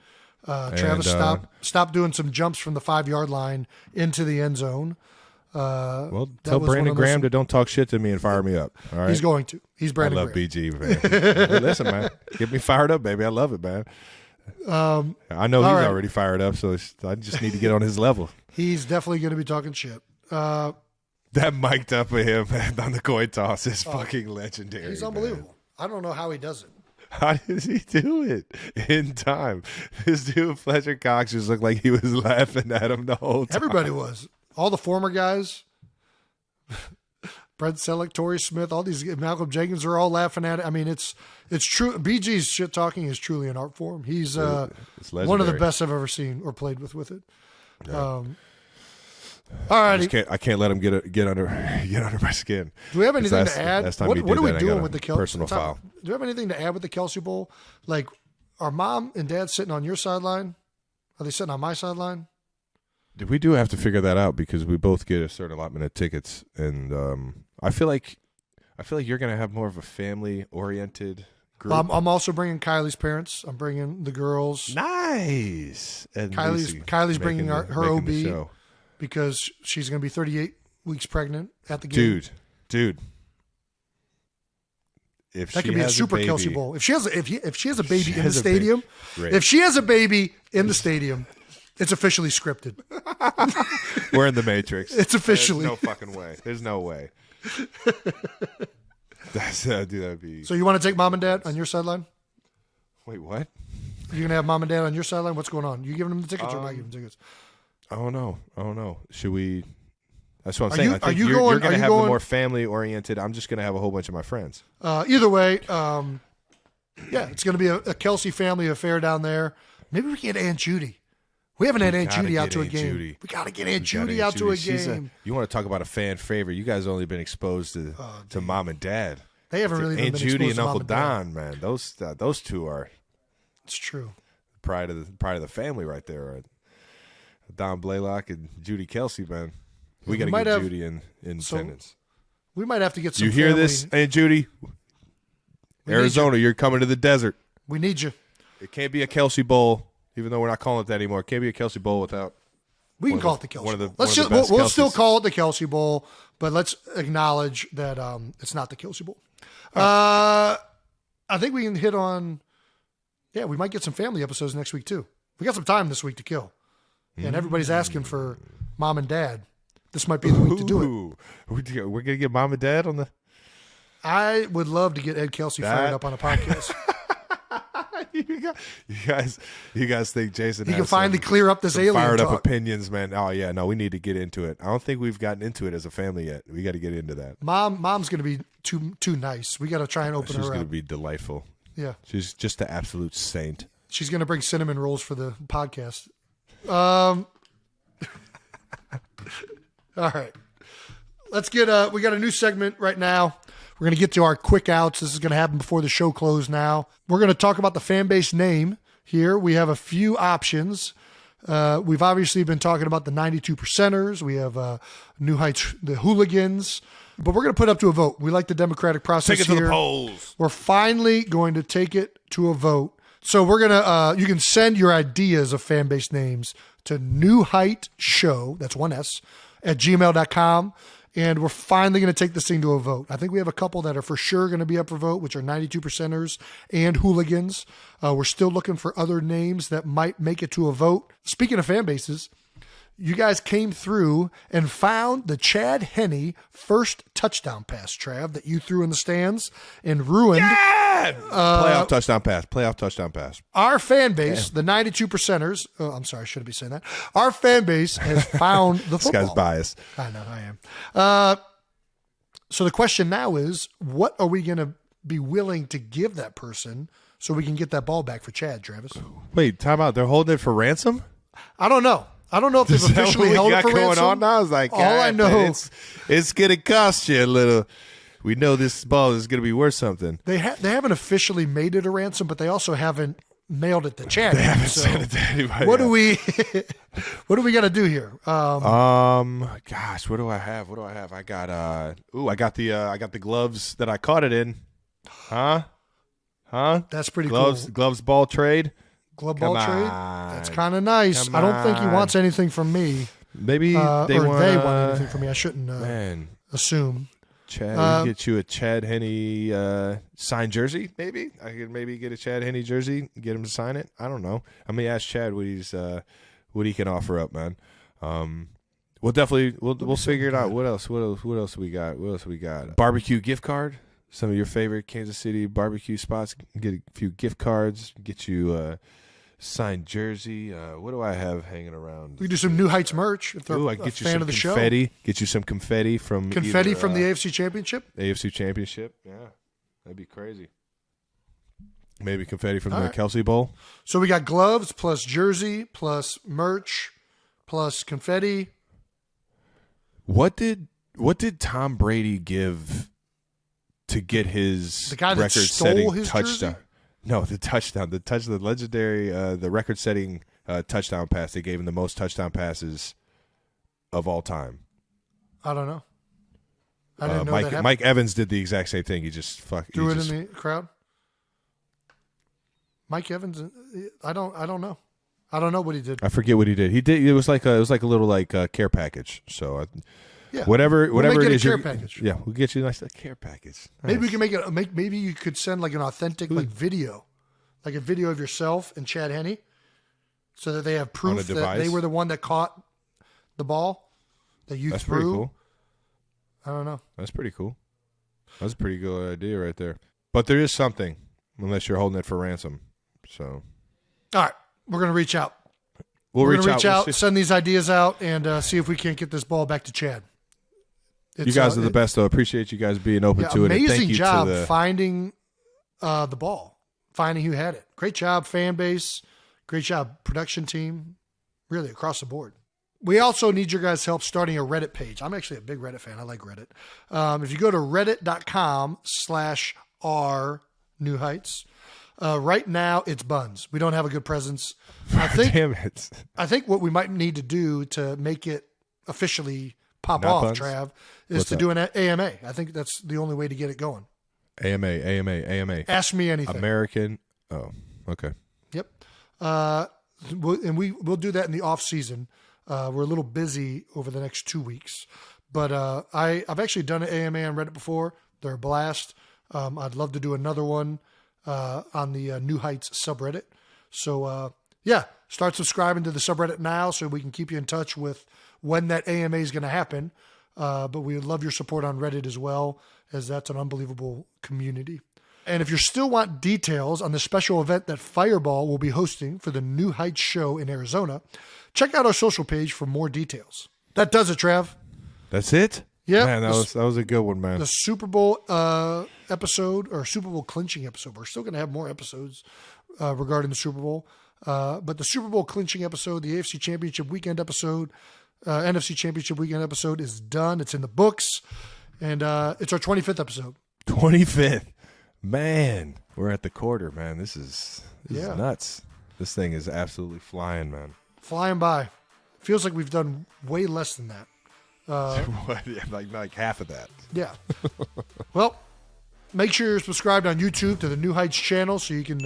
Travis, stop doing some jumps from the 5-yard line into the end zone. Tell Brandon Graham to don't talk shit to me and fire me up. All right? He's going to. He's Brandon Graham. I love BG, man. Hey, listen, man. Get me fired up, baby. I love it, man. I know he's already fired up, so I just need to get on his level. He's definitely going to be talking shit. That mic'd up of him on the coin toss is fucking legendary. He's unbelievable. Man. I don't know how he does it. How does he do it in time? This dude, Fletcher Cox, just looked like he was laughing at him the whole time. Everybody was. All the former guys, Brent Selleck, Torrey Smith, all these, Malcolm Jenkins are all laughing at it. I mean, it's true. BG's shit talking is truly an art form. He's one of the best I've ever seen or played with it. Yeah. All right, I can't let him get under my skin. Do we have anything to add? What are we doing with the Kelce? Personal foul. Do we have anything to add with the Kelce Bowl? Like, are Mom and Dad sitting on your sideline? Are they sitting on my sideline? We do have to figure that out because we both get a certain allotment of tickets, and I feel like you're going to have more of a family-oriented group. I'm also bringing Kylie's parents. I'm bringing the girls. Nice. And Kylie's bringing her OB because she's going to be 38 weeks pregnant at the game. Dude. If that could be a super Kelce Bowl. If she has a baby in the stadium, it's officially scripted. We're in the Matrix. It's officially. There's no fucking way. There's no way. That'd be. So you want to take Mom and Dad on your sideline? Wait, what? You gonna have mom and dad on your sideline? What's going on? You giving them the tickets or am I giving them tickets? I don't know. Should we? That's what I'm saying. I think are you you're going? going to have the more family oriented. I'm just going to have a whole bunch of my friends. Either way, yeah, it's going to be a Kelce family affair down there. Maybe we can get Aunt Judy. We haven't had Aunt Judy out to a game. We got to get Aunt Judy out to a game. You want to talk about a fan favorite? You guys only been exposed to mom and dad. They haven't really been Aunt Judy and Uncle and Don, man. Those two are. It's true. Pride of the family right there. Right? Don Blaylock and Judy Kelce, man. We got to get Judy in attendance. We might have to get some. You hear family. this, Aunt Judy? Arizona, you're coming to the desert. We need you. It can't be a Kelce Bowl, even though we're not calling it that anymore. It can't be a Kelce Bowl without. We can call it the Kelce Bowl. We'll still call it the Kelce Bowl, but let's acknowledge that it's not the Kelce Bowl. I think we can hit on. Yeah, we might get some family episodes next week too. We got some time this week to kill, and everybody's asking for mom and dad. This might be the week to do it. We're gonna get mom and dad on the. I would love to get Ed Kelce fired up on a podcast. you guys think Jason? He can finally clear up this alien fired talk. Up opinions, man. Oh yeah, no, we need to get into it. I don't think we've gotten into it as a family yet. We got to get into that. Mom's gonna be too nice. We got to try and open her up. She's gonna be delightful. Yeah, she's just the absolute saint. She's gonna bring cinnamon rolls for the podcast. All right, let's get. We got a new segment right now. We're going to get to our quick outs. This is going to happen before the show closes now. We're going to talk about the fan base name here. We have a few options. We've obviously been talking about the 92 percenters. We have New Heights, the hooligans. But we're going to put it up to a vote. We like the democratic process here. Take it to the polls. We're finally going to take it to a vote. So we're going to, you can send your ideas of fan base names to New Height Show, that's one S, at gmail.com. And we're finally going to take this thing to a vote. I think we have a couple that are for sure going to be up for vote, which are 92 percenters and hooligans. We're still looking for other names that might make it to a vote. Speaking of fan bases, you guys came through and found the Chad Henne first touchdown pass, Trav, that you threw in the stands and ruined. Yeah! Playoff touchdown pass. Our fan base, the 92 percenters, I'm sorry, I shouldn't be saying that. Our fan base has found the football. This guy's biased. I know, I am. So the question now is, what are we going to be willing to give that person so we can get that ball back for Chad, Travis? Wait, time out. They're holding it for ransom? I don't know. I don't know if they've officially held it for ransom. Going on now? I was like, all I know, it's going to cost you a little. We know this ball is going to be worth something. They haven't officially made it a ransom, but they also haven't mailed it to Chad. They haven't sent it to anybody. What do we got to do here? Gosh, what do I have? I got I got the gloves that I caught it in. Huh? That's pretty cool. Gloves ball trade. Glove ball trade? That's kind of nice. I don't think he wants anything from me. Maybe they want anything from me. I shouldn't assume. Chad, we can get you a Chad Henne signed jersey, maybe. I could maybe get a Chad Henne jersey, get him to sign it. I don't know. I'm gonna ask Chad what he can offer up, man. We'll definitely we'll figure it out. What else we got? Barbecue gift card. Some of your favorite Kansas City barbecue spots. Get a few gift cards. Get you a signed jersey. What do I have hanging around? We can do some New Heights merch if they're I get a fan of the confetti. show. Get you some confetti from from the AFC Championship. AFC Championship, yeah, that'd be crazy. Maybe confetti from the Kelce Bowl. So we got gloves plus jersey plus merch plus confetti. What did Tom Brady give to get his record-setting touchdown? Jersey? No, the legendary, the record-setting touchdown pass. They gave him the most touchdown passes of all time. I don't know. I didn't know that Mike Evans did the exact same thing. He just threw it in the crowd. Mike Evans, I don't know. I don't know what he did. I forget what he did. It was like a little care package. So yeah, whatever it is, care package. Yeah, we'll get you a nice care package. Nice. Maybe we can maybe you could send like an authentic video, like a video of yourself and Chad Henne, so that they have proof that they were the one that caught the ball that you threw. That's pretty cool. I don't know. That's pretty cool. That's a pretty good idea right there. But there is something, unless you're holding it for ransom. So All right. We're going to reach out. We'll We're going to reach out, We'll send these ideas out, and see if we can't get this ball back to Chad. you guys are the best, though. Appreciate you guys being open to it. And Amazing thank you job to the finding the ball, finding who had it. Great job, fan base. Great job, production team. Really, across the board. We also need your guys' help starting a Reddit page. I'm actually a big Reddit fan. I like Reddit. If you go to reddit.com/r/newheights, right now it's buns. We don't have a good presence. damn it. I think what we might need to do to make it officially pop Not off, buns? Trav, is What's to that? do an AMA. I think that's the only way to get it going. AMA. Ask me anything. American. Oh, okay. Yep. We'll do that in the off season. We're a little busy over the next 2 weeks, but I've actually done an AMA on Reddit before. They're a blast. I'd love to do another one on the New Heights subreddit. So start subscribing to the subreddit now so we can keep you in touch with when that AMA is going to happen. But we would love your support on Reddit as well, as that's an unbelievable community. And if you still want details on the special event that Fireball will be hosting for the New Heights show in Arizona, check out our social page for more details. That does it, Trav. That's it? Yep. Man, that was a good one, man. The Super Bowl episode, or Super Bowl clinching episode. We're still going to have more episodes regarding the Super Bowl. But the Super Bowl clinching episode, the AFC Championship weekend episode, NFC Championship weekend episode is done. It's in the books. And it's our 25th episode. 25th. Man, we're at the quarter, man. This is nuts. This thing is absolutely flying, man. Flying by. Feels like we've done way less than that. like half of that. Yeah. Well, make sure you're subscribed on YouTube to the New Heights channel so you can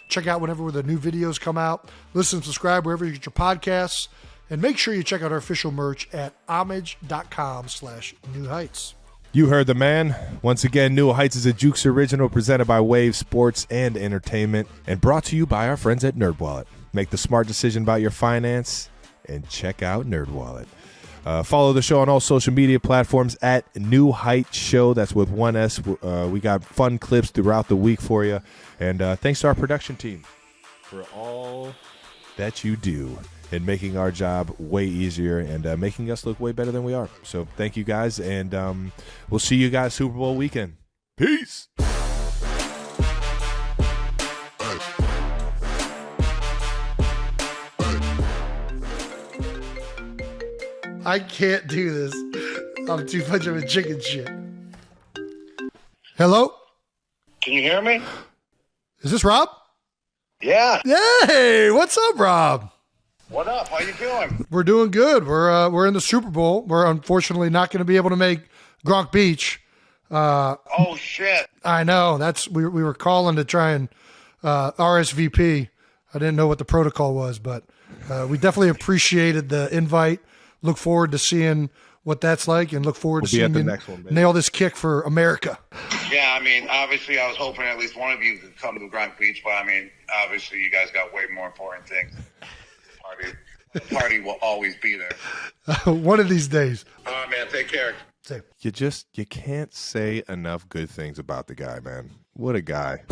check out whenever the new videos come out. Listen, subscribe wherever you get your podcasts. And make sure you check out our official merch at homage.com/New Heights. You heard the man. Once again, New Heights is a Jukes original presented by Wave Sports and Entertainment and brought to you by our friends at NerdWallet. Make the smart decision about your finance and check out NerdWallet. Follow the show on all social media platforms at New Heights Show. That's with one S. We got fun clips throughout the week for you. And thanks to our production team for all that you do in making our job way easier and making us look way better than we are. So thank you guys, and we'll see you guys Super Bowl weekend. Peace. I can't do this. I'm too much of a chicken shit. Hello? Can you hear me? Is this Rob? Yeah. Hey, what's up, Rob? What up? How you doing? We're doing good. We're in the Super Bowl. We're unfortunately not going to be able to make Gronk Beach. Oh shit! I know. We were calling to try and RSVP. I didn't know what the protocol was, but we definitely appreciated the invite. Look forward to seeing what that's like, and look forward to seeing the you next one, baby. nail this kick for America. Yeah, I mean, obviously, I was hoping at least one of you could come to Gronk Beach, but I mean, obviously, you guys got way more important things. Party will always be there. One of these days. All right, man. Take care. Say. You can't say enough good things about the guy, man. What a guy.